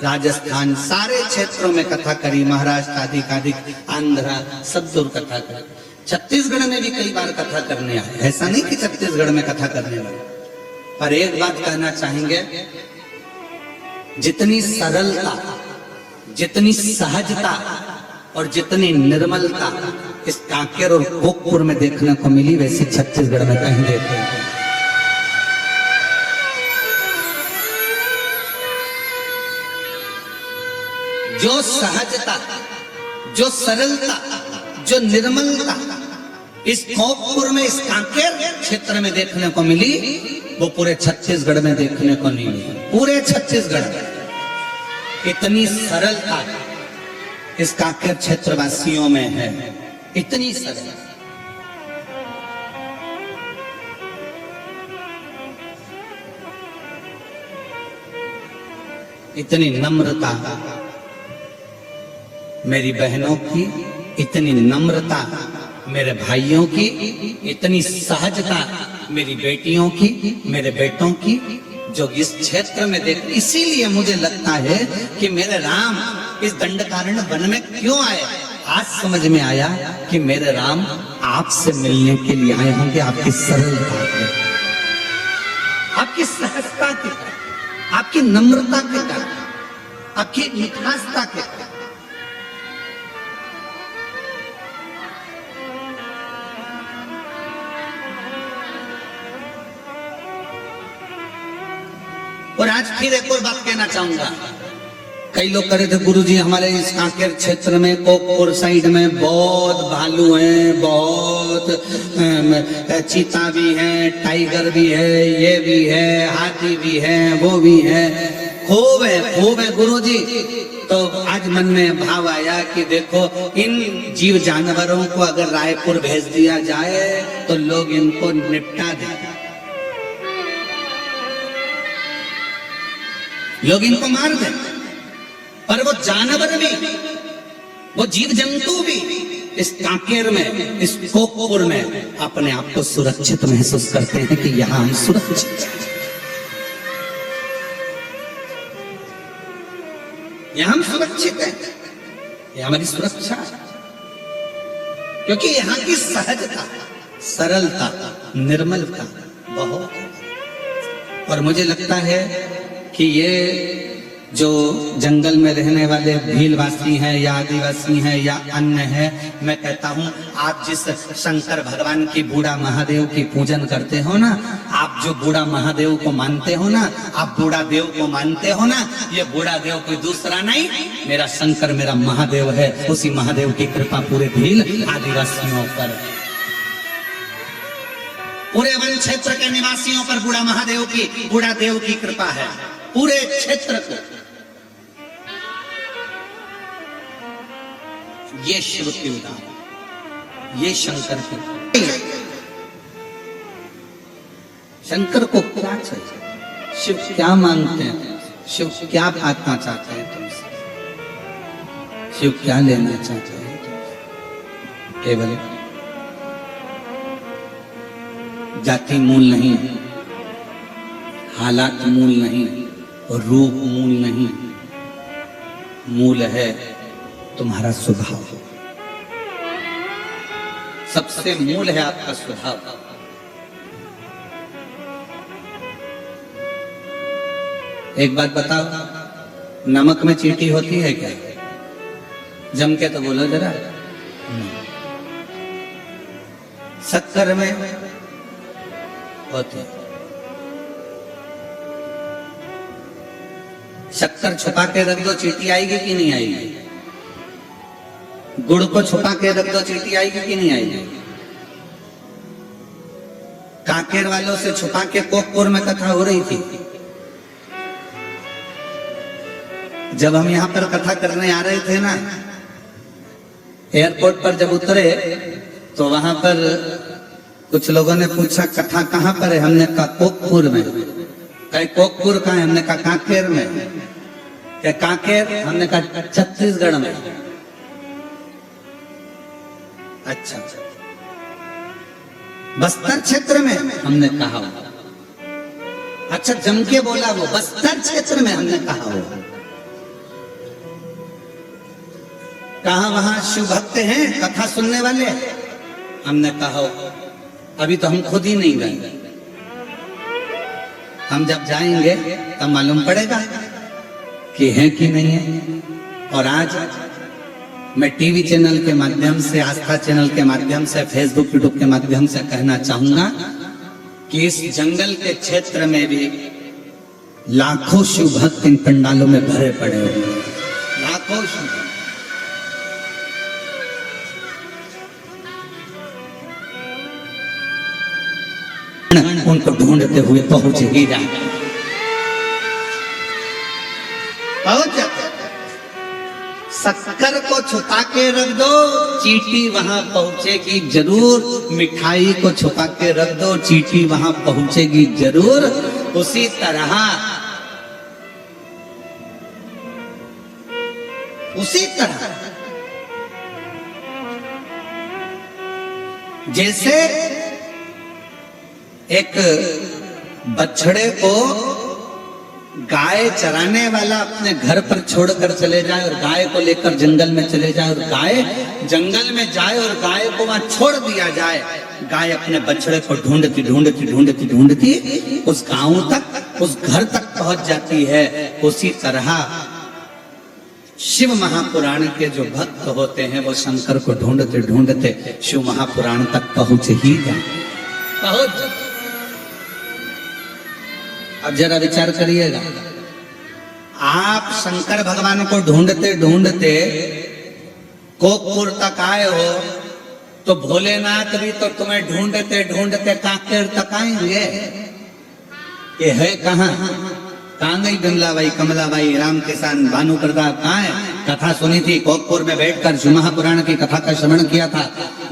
राजस्थान, सारे क्षेत्रों में कथा करी, महाराष्ट्र आदि आदि, आंध्रा, सब दूर कथा करी। छत्तीसगढ़ में भी कई बार कथा करने आए, ऐसा नहीं कि छत्तीसगढ़ में कथा करने वाले। पर एक बात कहना चाहेंगे, जितनी सरलता, जितनी सहजता और जितनी निर्मलता इस कांकेर और कोकपुर में देखने को मिली, वैसी छत्तीसगढ़ में कहीं देखते हैं। जो सहजता, जो सरलता, जो निर्मलता इस कोकपुर में, इस कांकेर क्षेत्र में देखने को मिली, वो पूरे छत्तीसगढ़ में देखने को नहीं मिली। पूरे छत्तीसगढ़ में इतनी सरलता इस कांकेर क्षेत्रवासियों में है, इतनी सरल, इतनी नम्रता मेरी बहनों की, इतनी नम्रता मेरे भाइयों की, इतनी सहजता मेरी बेटियों की, मेरे बेटों की, जो इस क्षेत्र में देख। इसीलिए मुझे लगता है कि मेरे राम इस दंडकारण्य वन में क्यों आए। आज समझ में आया कि मेरे राम आपसे मिलने के लिए आए होंगे, आपकी सरलता के, आपकी सहजता के, आपकी नम्रता के कारण, आपकी मिठासता के कारण। और आज फिर एक और बात कहना चाहूंगा। कई लोग कह रहे थे गुरुजी हमारे इस कांकेर क्षेत्र में, कोकपुर साइड में बहुत भालू हैं, बहुत चीता भी है, टाइगर भी है, ये भी है, हाथी भी है, वो भी है, खूब है गुरुजी। तो आज मन में भाव आया कि देखो इन जीव जानवरों को अगर रायपुर भेज दिया जाए तो लोग इनको निपटा दें, लोग इनको मार दें। पर वो जानवर भी, वो जीव जंतु भी इस कांकेर में, इस कोकपुर में अपने आप को सुरक्षित महसूस करते हैं कि यहां हम सुरक्षित हैं। यहाँ हम सुरक्षित हैं, ये हमारी सुरक्षा है, क्योंकि यहाँ की सहजता, सरलता, निर्मलता बहुत है। और मुझे लगता है कि ये जो जंगल में रहने वाले भीलवासी हैं या आदिवासी हैं या अन्य हैं, मैं कहता हूं आप जिस शंकर भगवान की बूढ़ा महादेव की पूजन करते हो ना, आप जो बूढ़ा महादेव को मानते हो ना, आप बूढ़ा देव को मानते हो ना, ये बूढ़ा देव कोई दूसरा नहीं, मेरा शंकर, मेरा महादेव है। उसी महादेव की कृपा पूरे भील आदिवासियों पर, पूरे वन क्षेत्र के निवासियों पर बूढ़ा देव की कृपा है, पूरे क्षेत्र को। ये शिव की उदाहरण, ये शंकर की। शंकर को क्या चाहिए, शिव क्या मांगते हैं, शिव क्या पाना चाहते हैं तुमसे, शिव क्या लेना चाहते हैं तुमसे? केवल जाति मूल नहीं, हालात मूल नहीं, रूप मूल नहीं, मूल है तुम्हारा स्वभाव। सबसे मूल है आपका स्वभाव। एक बात बताओ, नमक में चींटी होती है क्या? जम के तो बोलो जरा। शक्कर में होती है। शक्कर छुपा के रख दो, चींटी आएगी कि नहीं आएगी? गुड़ को छुपा के रख दो, चींटी आएगी कि नहीं आएगी? कांकेर वालों से छुपा के कोकपुर में कथा हो रही थी। जब हम यहाँ पर कथा करने आ रहे थे ना, एयरपोर्ट पर जब उतरे तो वहां पर कुछ लोगों ने पूछा कथा कहाँ पर है? हमने कहा कोकपुर में। कहे कोकपुर कहाँ है? हमने कहा कांकेर में। क्या कांकेर? हमने कहा छत्तीसगढ़ में। अच्छा, बस्तर क्षेत्र में? हमने कहा। अच्छा, जम के बोला वो, बस्तर क्षेत्र में? हमने कहा वो। कहा वहां शिव भक्त हैं कथा सुनने वाले? हमने कहा अभी तो हम खुद ही नहीं गए, हम जब जाएंगे तब मालूम पड़ेगा कि है कि नहीं है। और आज मैं टीवी चैनल के माध्यम से, आस्था चैनल के माध्यम से, फेसबुक यूट्यूब के माध्यम से कहना चाहूंगा कि इस जंगल के क्षेत्र में भी लाखों शिव भक्त इन पंडालों में भरे पड़े हुए हैं, लाखों शिव भक्त। उनको ढूंढते हुए पहुंच ही जाए, पहुंच जाते। शक्कर को छुपा के रख दो, चींटी वहां पहुंचेगी जरूर। मिठाई को छुपा के रख दो, चींटी वहां पहुंचेगी जरूर। उसी तरह जैसे एक बछड़े को गाय चराने वाला अपने घर पर छोड़कर चले जाए और गाय को लेकर जंगल में चले जाए, और गाय जंगल में जाए और गाय को वहां छोड़ दिया जाए, गाय अपने बछड़े को ढूंढती ढूंढती ढूंढती ढूंढती उस गांव तक, उस घर तक पहुंच जाती है। उसी तरह शिव महापुराण के जो भक्त होते हैं वो शंकर को ढूंढते ढूंढते शिव महापुराण तक पहुंच ही जाए, पहुंच। अब जरा विचार करिएगा, आप शंकर भगवान को ढूंढते ढूंढते कोकपुर तक आए हो, तो भोलेनाथ भी तो तुम्हें ढूंढते ढूंढते कांकेर तक आएंगे। ये है कहाँ? कांगई, बिमलाबाई, कमलाबाई, राम किसान, भानु प्रताप कहाँ है? कथा सुनी थी, कोकपुर में बैठकर शिव महापुराण की कथा का श्रवण किया था।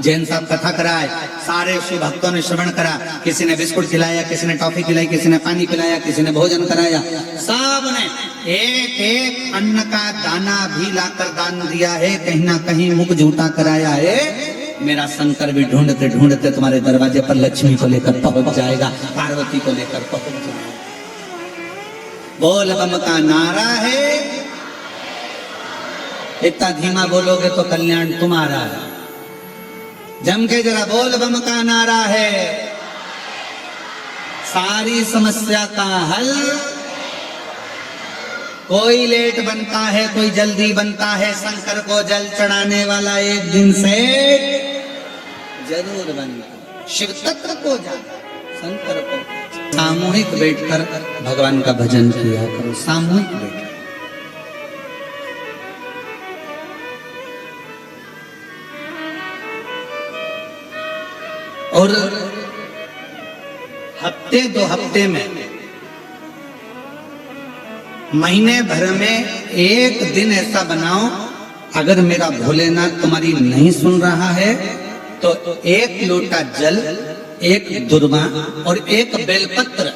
जैन साहब कथा कराए, सारे शिव भक्तों ने श्रवण करा। किसी ने बिस्कुट खिलाया, किसी ने टॉफी खिलाई, किसी ने पानी पिलाया, किसी ने भोजन कराया। सब ने एक एक अन्न का दाना भी लाकर दान दिया है, कहीं ना कहीं मुख झूठा कराया है। मेरा शंकर भी ढूंढते ढूंढते तुम्हारे दरवाजे पर लक्ष्मी को लेकर पहुंच जाएगा, पार्वती को लेकर पहुंच जाएगा। बोल बम का नारा है, इतना धीमा बोलोगे तो कल्याण तुम्हारा है। जम के जरा बोल बम का नारा है, सारी समस्या का हल। कोई लेट बनता है, कोई जल्दी बनता है, शंकर को जल चढ़ाने वाला एक दिन से जरूर बनता। शिव तत्व को जाना, शंकर को। सामूहिक बैठकर भगवान का भजन किया करो, सामूहिक बैठकर। और हफ्ते 2 हफ्ते में, महीने भर में एक दिन ऐसा बनाओ, अगर मेरा भोलेनाथ तुम्हारी नहीं सुन रहा है तो 1 लोटा जल, 1 दुर्वा और 1 बेलपत्र,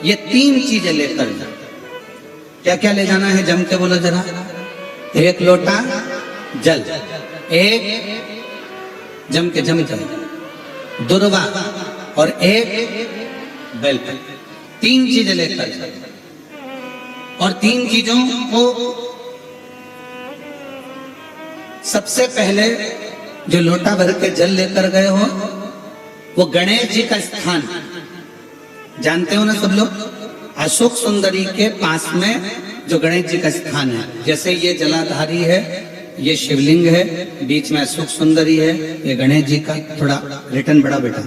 ये 3 चीजें लेकर जाओ। क्या क्या ले जाना है, जम के बोलो जरा। 1 लोटा जल, 1 जम के दुर्वा और 1 बेलपत्र, 3 चीजें लेकर जाओ। और 3 चीजों को सबसे पहले जो लोटा भर के जल लेकर गए हो, वो गणेश जी का स्थान जानते हो ना सब लोग, अशोक सुंदरी के पास में जो गणेश जी का स्थान है। जैसे ये जलाधारी है, ये शिवलिंग है, बीच में अशोक सुंदरी है, ये गणेश जी का, थोड़ा रिटर्न बड़ा बेटा,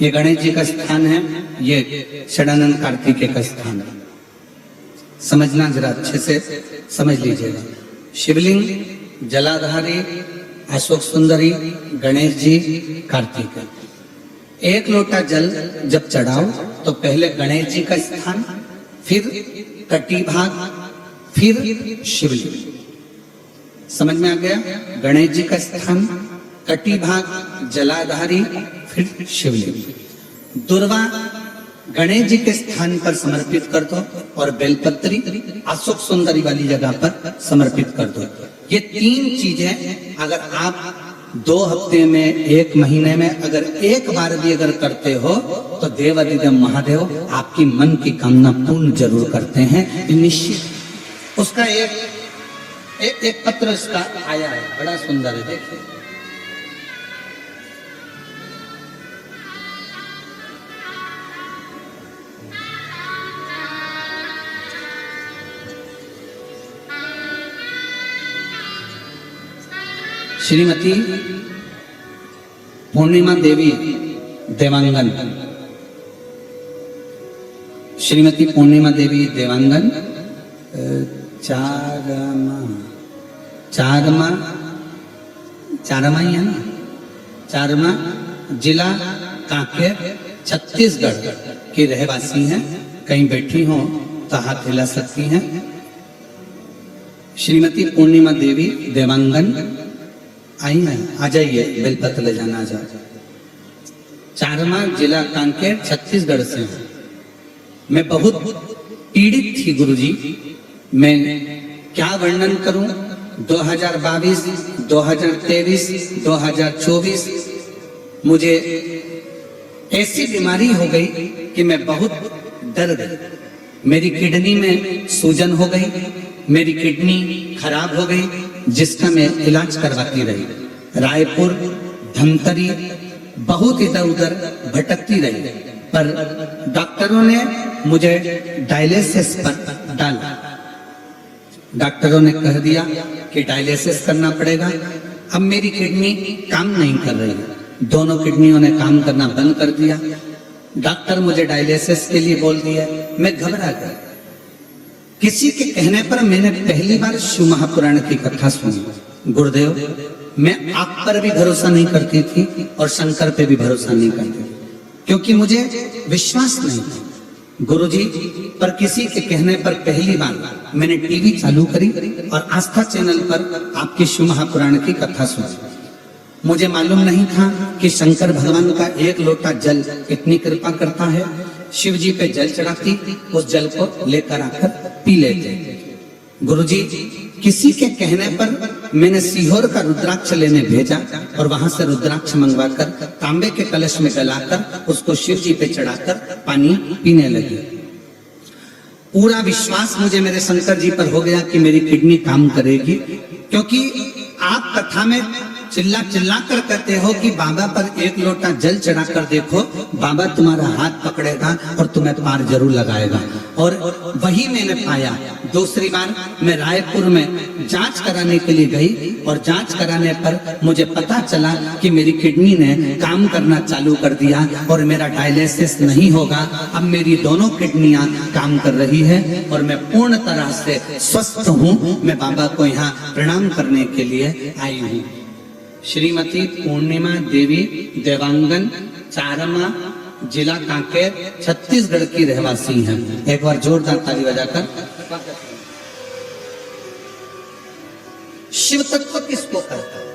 ये गणेश जी का स्थान है, ये षडानंद कार्तिकेय का स्थान है। समझना जरा अच्छे से समझ लीजिएगा। शिवलिंग, जलाधारी, अशोक सुंदरी, गणेश जी, कार्तिक। 1 लोटा जल जब चढ़ाओ तो पहले गणेश जी का स्थान, फिर कटी भाग, फिर शिवलिंग। समझ में आ गया? गणेश जी का स्थान, कटी भाग, जलाधारी, फिर शिवलिंग। दुर्वा गणेश जी के स्थान पर समर्पित कर दो और बेलपत्री अशोक सुंदरी वाली जगह पर समर्पित कर दो। ये 3 चीजें अगर आप 2 हफ्ते में, 1 महीने में अगर एक बार भी अगर करते हो तो देवादिदेव महादेव आपकी मन की कामना पूर्ण जरूर करते हैं, निश्चित। उसका एक पत्र इसका आया है, बड़ा सुंदर है, देखिए। श्रीमती पूर्णिमा देवी देवांगन, श्रीमती पूर्णिमा देवी देवांगन, चारमा ही है ना, चारमा, जिला कांकेर, छत्तीसगढ़ की रहवासी हैं। कहीं बैठी हो तो हाथ हिला सकती हैं। श्रीमती पूर्णिमा देवी देवांगन आई है, आ जाइए, बेलपत्र ले जाना, आ जाओ। चारमा, जिला कांकेर, छत्तीसगढ़ से हूं। मैं बहुत पीड़ित थी गुरुजी, मैं क्या वर्णन करूं। 2022, 2023, 2024 मुझे ऐसी बीमारी हो गई कि मैं बहुत डर गई। मेरी किडनी में सूजन हो गई, मेरी किडनी खराब हो गई, जिसका मैं इलाज करवाती रही। रायपुर, धमतरी, बहुत इधर उधर भटकती रही, पर डॉक्टरों ने मुझे डायलिसिस पर डाला। डॉक्टरों ने कह दिया कि डायलिसिस करना पड़ेगा। अब मेरी किडनी काम नहीं कर रही है, दोनों किडनियों ने काम करना बंद कर दिया। डॉक्टर मुझे डायलिसिस के लिए बोल दिया। मैं घबरा गया। किसी के कहने पर मैंने पहली बार शिव महापुराण की कथा सुनी। गुरुदेव, मैं आप पर भी भरोसा नहीं करती थी और शंकर पे भी भरोसा नहीं करती थी, क्योंकि मुझे विश्वास नहीं था गुरुजी पर। किसी के कहने पर पहली बार मैंने टीवी चालू करी और आस्था चैनल पर आपकी शिव महापुराण की कथा सुनी। मुझे मालूम नहीं था कि शंकर भगवान का 1 लोटा जल इतनी कृपा करता है। शिव जी पे जल चढ़ाती, उस जल को लेकर आकर पी लेते। गुरुजी, किसी के कहने पर मैंने सीहोर का रुद्राक्ष लेने भेजा और वहां से रुद्राक्ष मंगवाकर तांबे के कलश में गलाकर उसको शिव जी पे चढ़ाकर पानी पीने लगी। पूरा विश्वास मुझे मेरे शंकर जी पर हो गया कि मेरी किडनी काम करेगी, क्योंकि आप कथा में चिल्ला चिल्ला कर कहते हो कि बाबा पर एक लोटा जल चढ़ा कर देखो, बाबा तुम्हारा हाथ पकड़ेगा और तुम्हें पार जरूर लगाएगा। और वही मैंने पाया। दूसरी बार मैं रायपुर में जांच कराने के लिए गई और जांच कराने पर मुझे पता चला कि मेरी किडनी ने काम करना चालू कर दिया और मेरा डायलिसिस नहीं होगा। अब मेरी दोनों किडनियां काम कर रही है और मैं पूर्ण तरह से स्वस्थ हूँ। मैं बाबा को यहाँ प्रणाम करने के लिए आई हूँ। श्रीमती पूर्णिमा देवी देवांगन, चारमा, जिला कांकेर, छत्तीसगढ़ की रहवासी हैं। एक बार जोरदार ताली बजाकर। शिव तत्व किसको कहते हैं?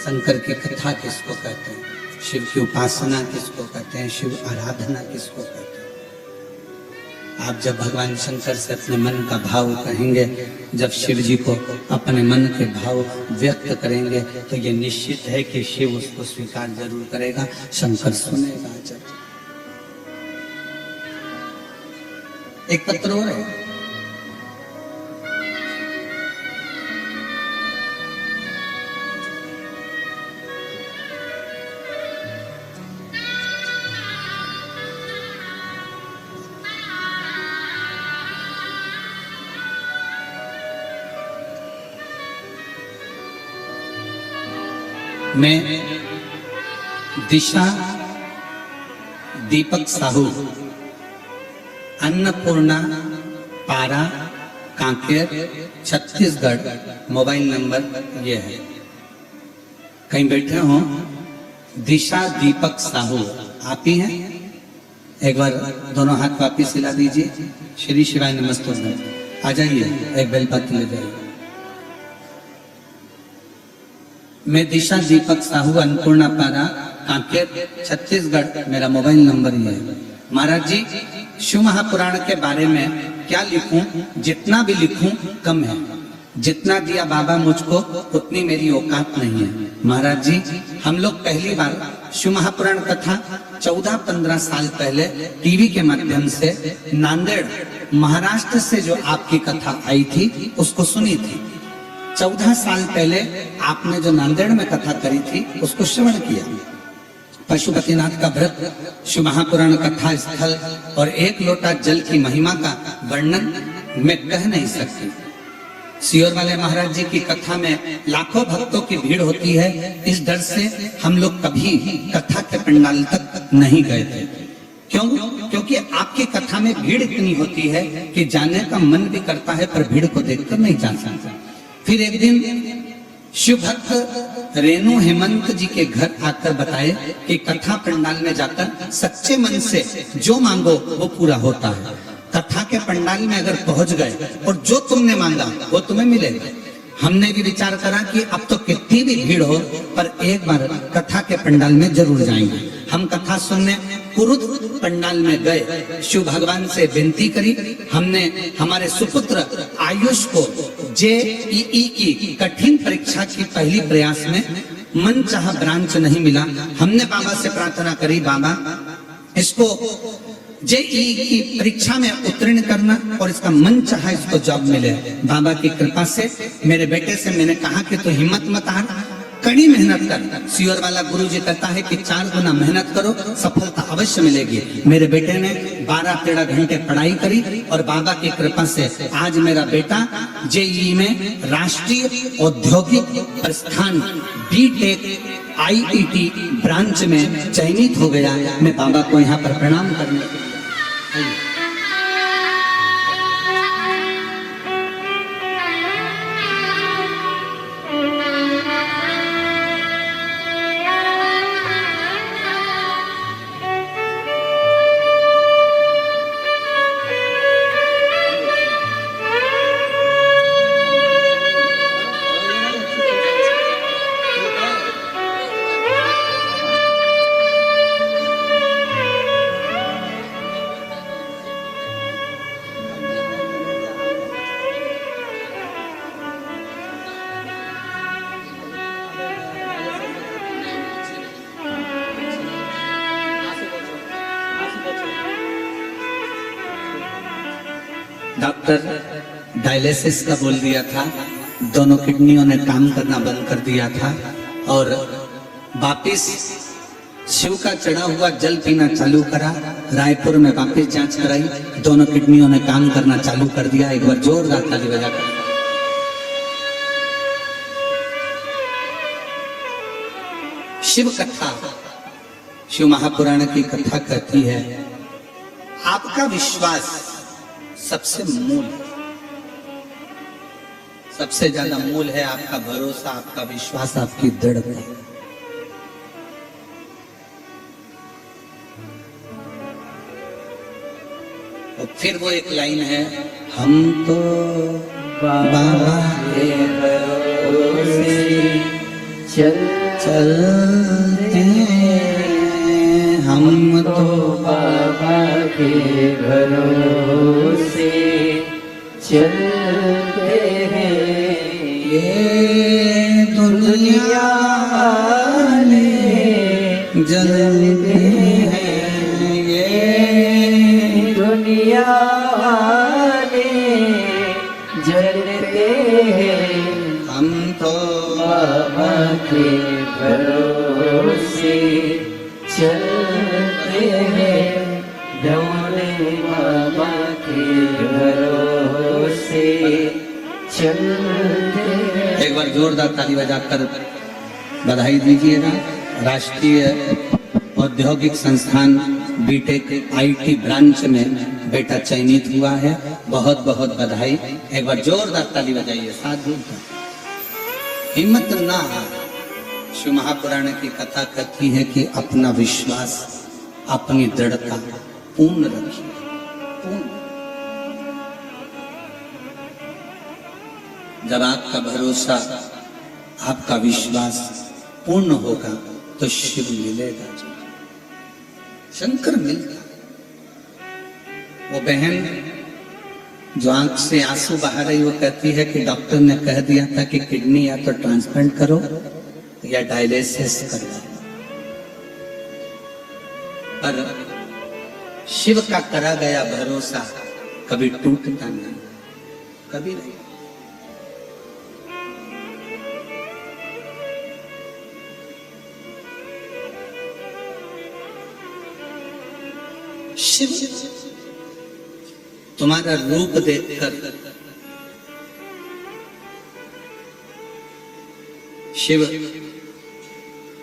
शंकर की कथा किसको कहते हैं? शिव की उपासना किसको कहते हैं? शिव आराधना किसको कहते हैं? आप जब भगवान शंकर से अपने मन का भाव कहेंगे, जब शिव जी को अपने मन के भाव व्यक्त करेंगे, तो ये निश्चित है कि शिव उसको स्वीकार जरूर करेगा, शंकर सुनेगा जब। एक पत्र और है, मैं दिशा दीपक साहू, अन्नपूर्णा, पारा, कांकेर, छत्तीसगढ़। मोबाइल नंबर ये है। कहीं बैठे हो? दिशा दीपक साहू आप ही हैं? एक बार दोनों हाथ वापिस हिला दीजिए। श्री शिवाय नमस्ते। आ जाइए, एक बेलपत्र ले जाइए। मैं दिशा दीपक साहू, अन्नपूर्णा, पारा, कांकेर, छत्तीसगढ़। मेरा मोबाइल नंबर ये है। महाराज जी, शिव महापुराण के बारे में क्या लिखूं? जितना भी लिखूं कम है। जितना दिया बाबा मुझको उतनी मेरी औकात नहीं है। महाराज जी, हम लोग पहली बार शिव महापुराण कथा 14-15 साल पहले टीवी के माध्यम से नांदेड़ महाराष्ट्र से जो आपकी कथा आई थी उसको सुनी थी। 14 साल पहले आपने जो नांदेड़ में कथा करी थी उसको श्रवण किया। पशुपतिनाथ का व्रत, शिव महापुराण कथा स्थल और एक लोटा जल की महिमा का वर्णन मैं कह नहीं सकती। सियोर वाले महाराज जी की कथा में लाखों भक्तों की भीड़ होती है। इस डर से हम लोग कभी कथा के पंडाल तक नहीं गए थे। क्यों? क्योंकि आपकी कथा में भीड़ इतनी होती है कि जाने का मन भी करता है, पर भीड़ को देखकर नहीं जा सकता। फिर एक दिन शिव भक्त रेणु हेमंत जी के घर आकर बताए कि कथा पंडाल में जाकर सच्चे मन से जो मांगो वो पूरा होता है। कथा के पंडाल में अगर पहुंच गए और जो तुमने मांगा वो तुम्हें मिलेगा। हमने भी विचार करा कि अब तो कितनी भी भीड़ हो, पर एक बार कथा के पंडाल में जरूर जाएंगे। हम कथा सुनने कुरुद पंडाल में गए, शिव भगवान से विनती करी। हमने हमारे सुपुत्र आयुष को जेईई की कठिन परीक्षा की पहली प्रयास में मन चाहा ब्रांच नहीं मिला। हमने बाबा से प्रार्थना करी, बाबा इसको जेईई की परीक्षा में उत्तीर्ण करना और इसका मन चाहा इसको जॉब मिले। बाबा की कृपा से मेरे बेटे से मैंने कहा कि तो हिम्मत मत हार, कड़ी मेहनत कर। सियोर वाला गुरु जी कहता है कि 4 गुना मेहनत करो, सफलता अवश्य मिलेगी। मेरे बेटे ने 12-13 घंटे पढ़ाई करी और बाबा की कृपा से आज मेरा बेटा जेईई में राष्ट्रीय औद्योगिक प्रस्थान बीटेक आईईटी ब्रांच में चयनित हो गया। मैं बाबा को यहाँ पर प्रणाम करने के लिए डॉक्टर डायलिसिस का बोल दिया था, दोनों किडनियों ने काम करना बंद कर दिया था और वापिस शिव का चढ़ा हुआ जल पीना चालू करा। रायपुर में वापिस जांच कराई, दोनों किडनियों ने काम करना चालू कर दिया। एक बार जोरदार ताली बजाकर। शिव कथा, शिव महापुराण की कथा कहती है आपका विश्वास सबसे मूल है, सबसे ज्यादा मूल है आपका भरोसा, आपका विश्वास, आपकी दृढ़ता। और फिर वो एक लाइन है, हम तो बाबा के भरोसे चलते हैं, हम तो बाबा के भरोसे चलते हैं। ये दुनिया वाले जलते हैं, ये दुनिया वाले जलते हैं, हम तो बाबा के भरोसे चलते हैं। डोले बाबा के भरोसे चलते हैं। एक बार जोरदार ताली बजाकर बधाई दीजिएगा। राष्ट्रीय औद्योगिक संस्थान बीटेक आईटी ब्रांच में बेटा चयनित हुआ है, बहुत बहुत बधाई। एक बार जोरदार ताली बजाइए। साधु हिम्मत ना, शिव महापुराण की कथा कहती है कि अपना विश्वास, अपनी दृढ़ता पूर्ण रखिए, पूर्ण। जब आपका भरोसा, आपका विश्वास पूर्ण होगा तो शिव मिलेगा, शंकर मिलता। वो बहन जो आंख से आंसू बहा रही, वो कहती है कि डॉक्टर ने कह दिया था कि किडनी या तो ट्रांसप्लांट करो या डायलिसिस करो, पर शिव का करा गया भरोसा कभी टूटता नहीं, कभी नहीं। शिव तुम्हारा रूप देखकर, शिव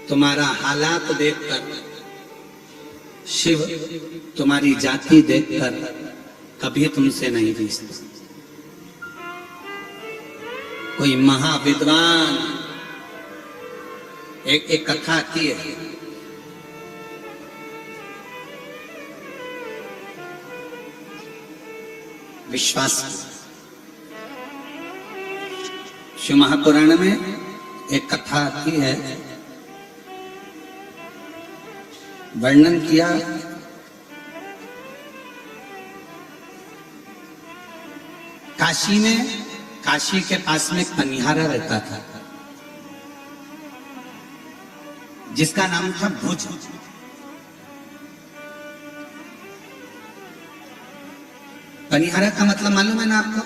तुम्हारा हालात देखकर, शिव तुम्हारी जाति देखकर कभी तुमसे नहीं रिश्ता। कोई महाविद्वान, एक कथा आती है, विश्वास। शिव महापुराण में एक कथा आती है, वर्णन किया काशी में, काशी के पास में एक पनिहारा रहता था जिसका नाम था भुज। पनिहारा का मतलब मालूम है ना आपको?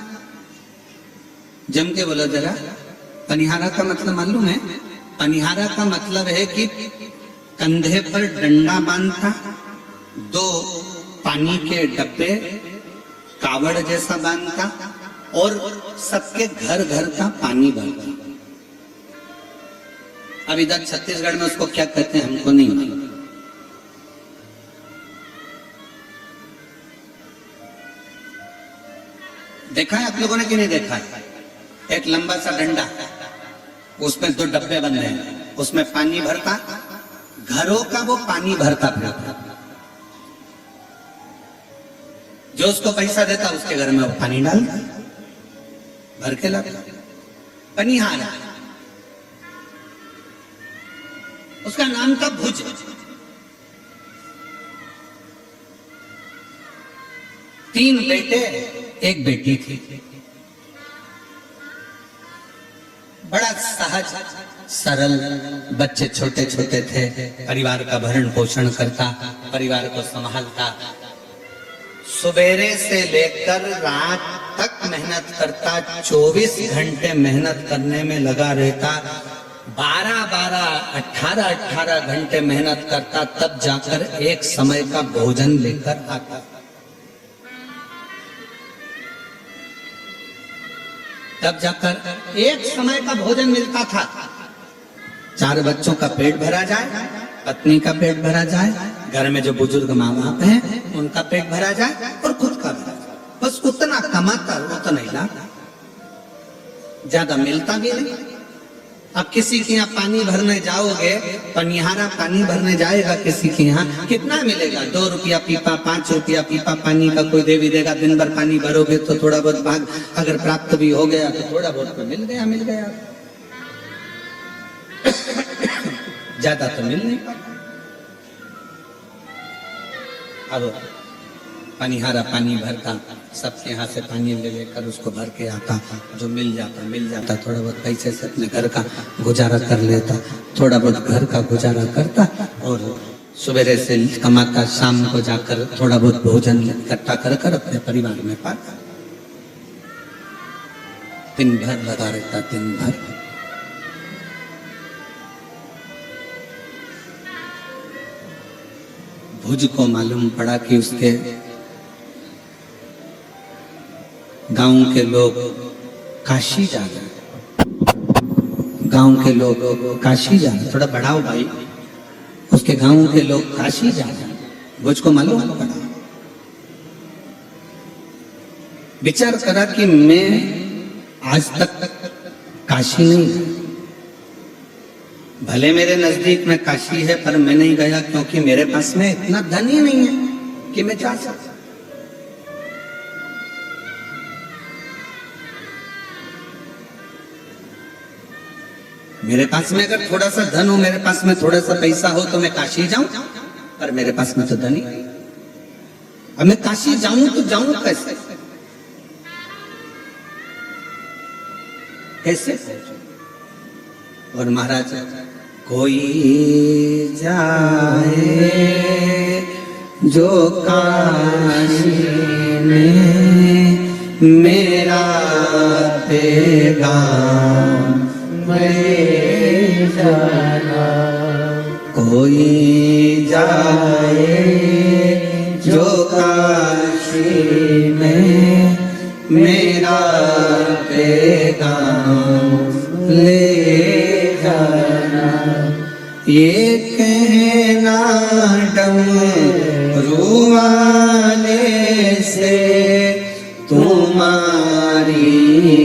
जम के बोलो जरा, पनिहारा का मतलब मालूम है? पनिहारा का मतलब है कि कंधे पर डंडा बांधता, दो पानी के डब्बे कावड़ जैसा बांधता और सबके घर घर का पानी भरता। अब इधर छत्तीसगढ़ में उसको क्या कहते हैं हमको नहीं मालूम। देखा है आप लोगों ने कि नहीं देखा है? एक लंबा सा डंडा, उसमें दो डब्बे बंधे हैं, उसमें पानी भरता, घरों का वो पानी भरता फिरता। जो उसको पैसा देता उसके घर में वो पानी डालता, भर के लाता। पनिहारा, उसका नाम था भुज। तीन बेटे एक बेटी थी। बड़ा सहज सरल, बच्चे छोटे छोटे थे, परिवार का भरण पोषण करता, परिवार को संभालता। सवेरे से लेकर रात तक मेहनत करता, 24 घंटे मेहनत करने में लगा रहता, 12-12, 18-18 घंटे मेहनत करता, तब जाकर एक समय का भोजन लेकर आता। तब जाकर एक समय का भोजन मिलता था। 4 बच्चों का पेट भरा जाए, पत्नी का पेट भरा जाए, घर में जो बुजुर्ग माँ बाप हैं उनका पेट भरा जाए और खुद का भरा जाए। बस उतना कमाता, उतना ही लाता, ज्यादा मिलता भी नहीं। अब किसी के यहाँ पानी भरने जाओगे, पनिहारा पानी भरने जाएगा किसी के यहाँ, कितना मिलेगा? 2 रुपया पीपा, 5 रुपया पीपा पानी का कोई दे भी देगा। दिन भर पानी भरोगे तो थोड़ा बहुत भाग अगर प्राप्त भी हो गया तो थोड़ा बहुत तो मिल गया। ज्यादा तो मिल नहीं पाता। अब पनिहारा पानी भरता, सबके यहाँ से पानी ले लेकर उसको भर के आता, जो मिल जाता थोड़ा बहुत पैसे से अपने घर का गुजारा कर लेता, थोड़ा बहुत घर का गुजारा करता और सवेरे से कमाता, शाम को जाकर थोड़ा बहुत भोजन इकट्ठा कर अपने परिवार में पाता। दिन भर लगा रहता, दिन भर। भुज को मालूम पड़ा कि उसके गांव के लोग काशी जा रहे। गांव के लोग काशी जा रहे, थोड़ा बढ़ाओ भाई। उसके गांव के लोग काशी जा रहे, भुज को मालूम पड़ा। विचार करा कि मैं आज तक काशी नहीं गया। भले मेरे नजदीक में काशी है पर मैं नहीं गया क्योंकि मेरे पास में इतना धन ही नहीं है कि मैं जा सकता। मेरे पास में अगर थोड़ा सा धन हो, मेरे पास में थोड़ा सा पैसा हो तो मैं काशी जाऊं, पर मेरे पास में तो धन ही नहीं। अब मैं काशी जाऊं तो जाऊं कैसे? कैसे? और महाराज, कोई जाए जो काशी में मेरा पैगाम ले जाना। कोई जाए जो काशी में मेरा पैगाम ले जाना। ये कहना डमरू वाले से तुम्हारी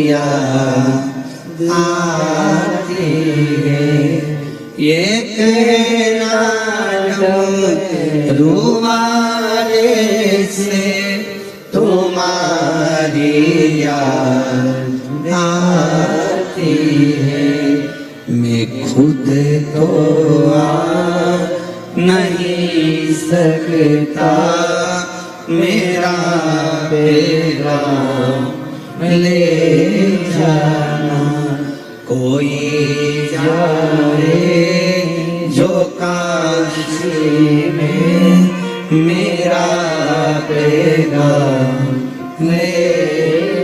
याद आती है। ये कहना डमरू वाले से तुम्हारी याद आती है। मैं खुद तो आ नहीं सकता, मेरा पैगाम ले जाना। कोई जाए जो काशी में मेरा पैगाम ले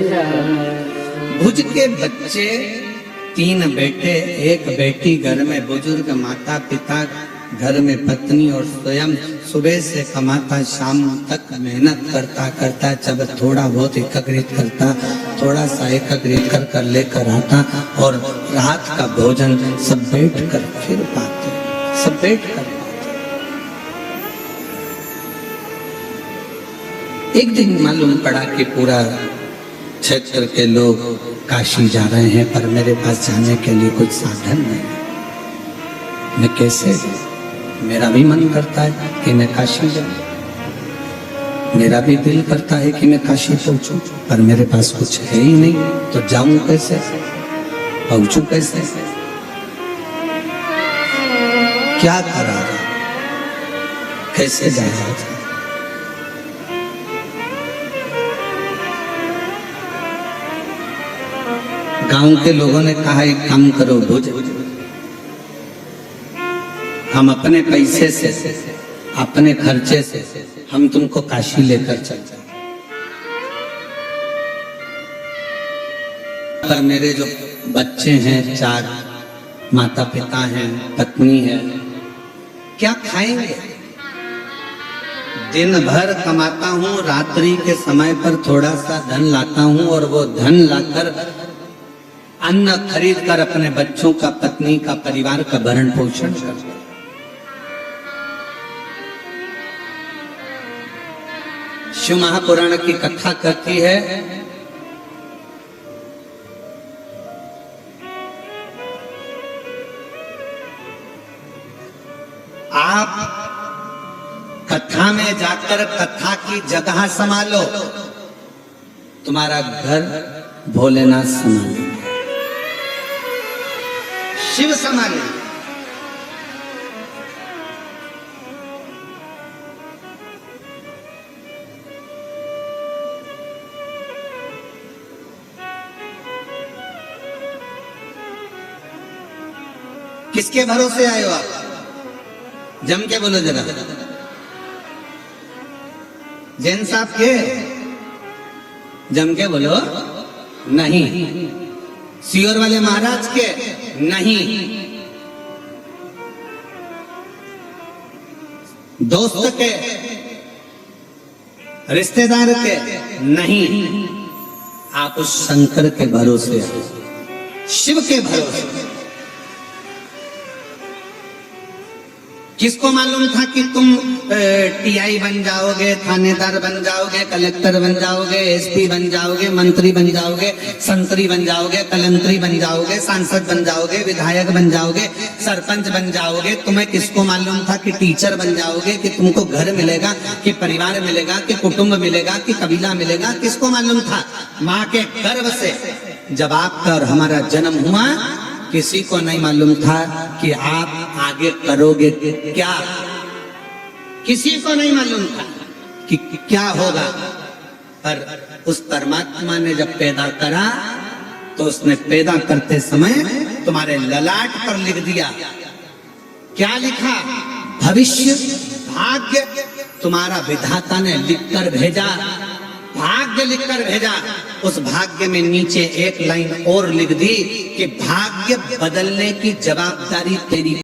जाना। भुज के बच्चे 3 बेटे 1 बेटी, घर में बुजुर्ग माता पिता, घर में पत्नी और स्वयं सुबह से कमाता, शाम तक मेहनत करता जब थोड़ा बहुत एकत्रित करता, थोड़ा सा एकत्रित कर लेकर आता और रात का भोजन सब बैठ कर फिर पाते, सब बैठ कर पाते। एक दिन मालूम पड़ा कि पूरा क्षेत्र के लोग काशी जा रहे हैं पर मेरे पास जाने के लिए कुछ साधन नहीं। मैं कैसे जाऊं? मेरा भी मन करता है कि मैं काशी जाऊं, मेरा भी दिल करता है कि मैं काशी पहुंचूं, पर मेरे पास कुछ है ही नहीं, तो जाऊं कैसे, पहुंचूं कैसे, क्या करा, कैसे जाया जाए? गांव के लोगों ने कहा एक काम करो भुज, हम अपने पैसे से, अपने खर्चे से हम तुमको काशी लेकर चल जाए। पर मेरे जो बच्चे हैं, 4 माता पिता हैं, पत्नी है, क्या खाएंगे? दिन भर कमाता हूँ, रात्रि के समय पर थोड़ा सा धन लाता हूँ और वो धन लाकर अन्न खरीद कर अपने बच्चों का, पत्नी का, परिवार का भरण पोषण करता हूं। शिव महापुराण की कथा कहती है आप कथा में जाकर कथा की जगह संभालो, तुम्हारा घर भोलेनाथ संभाले, शिव संभाले। किसके भरोसे आए हो आप? जम के बोलो जरा। जैन साहब के? जम के बोलो। नहीं। सियोर वाले महाराज के? नहीं। दोस्त के? रिश्तेदार के? नहीं। आप उस शंकर के भरोसे, शिव के भरोसे। किसको मालूम था कि तुम टीआई बन जाओगे, थानेदार बन जाओगे, कलेक्टर बन जाओगे, एसपी बन जाओगे, मंत्री बन जाओगे, संतरी बन जाओगे, कलंतरी बन जाओगे, सांसद बन जाओगे, विधायक बन जाओगे, सरपंच बन जाओगे? तुम्हें किसको मालूम था कि टीचर बन जाओगे, कि तुमको घर मिलेगा, कि परिवार मिलेगा, कि कुटुंब मिलेगा, कि कबीला मिलेगा? किसको मालूम था? माँ के गर्भ से जब आपका और हमारा जन्म हुआ, किसी को नहीं मालूम था कि आप आगे करोगे क्या। किसी को नहीं मालूम था कि क्या होगा, पर उस परमात्मा ने जब पैदा करा तो उसने पैदा करते समय तुम्हारे ललाट पर लिख दिया। क्या लिखा? भविष्य, भाग्य तुम्हारा विधाता ने लिखकर भेजा। भाग्य लिखकर भेजा। उस भाग्य में नीचे एक लाइन और लिख दी कि भाग्य बदलने की जवाबदारी तेरी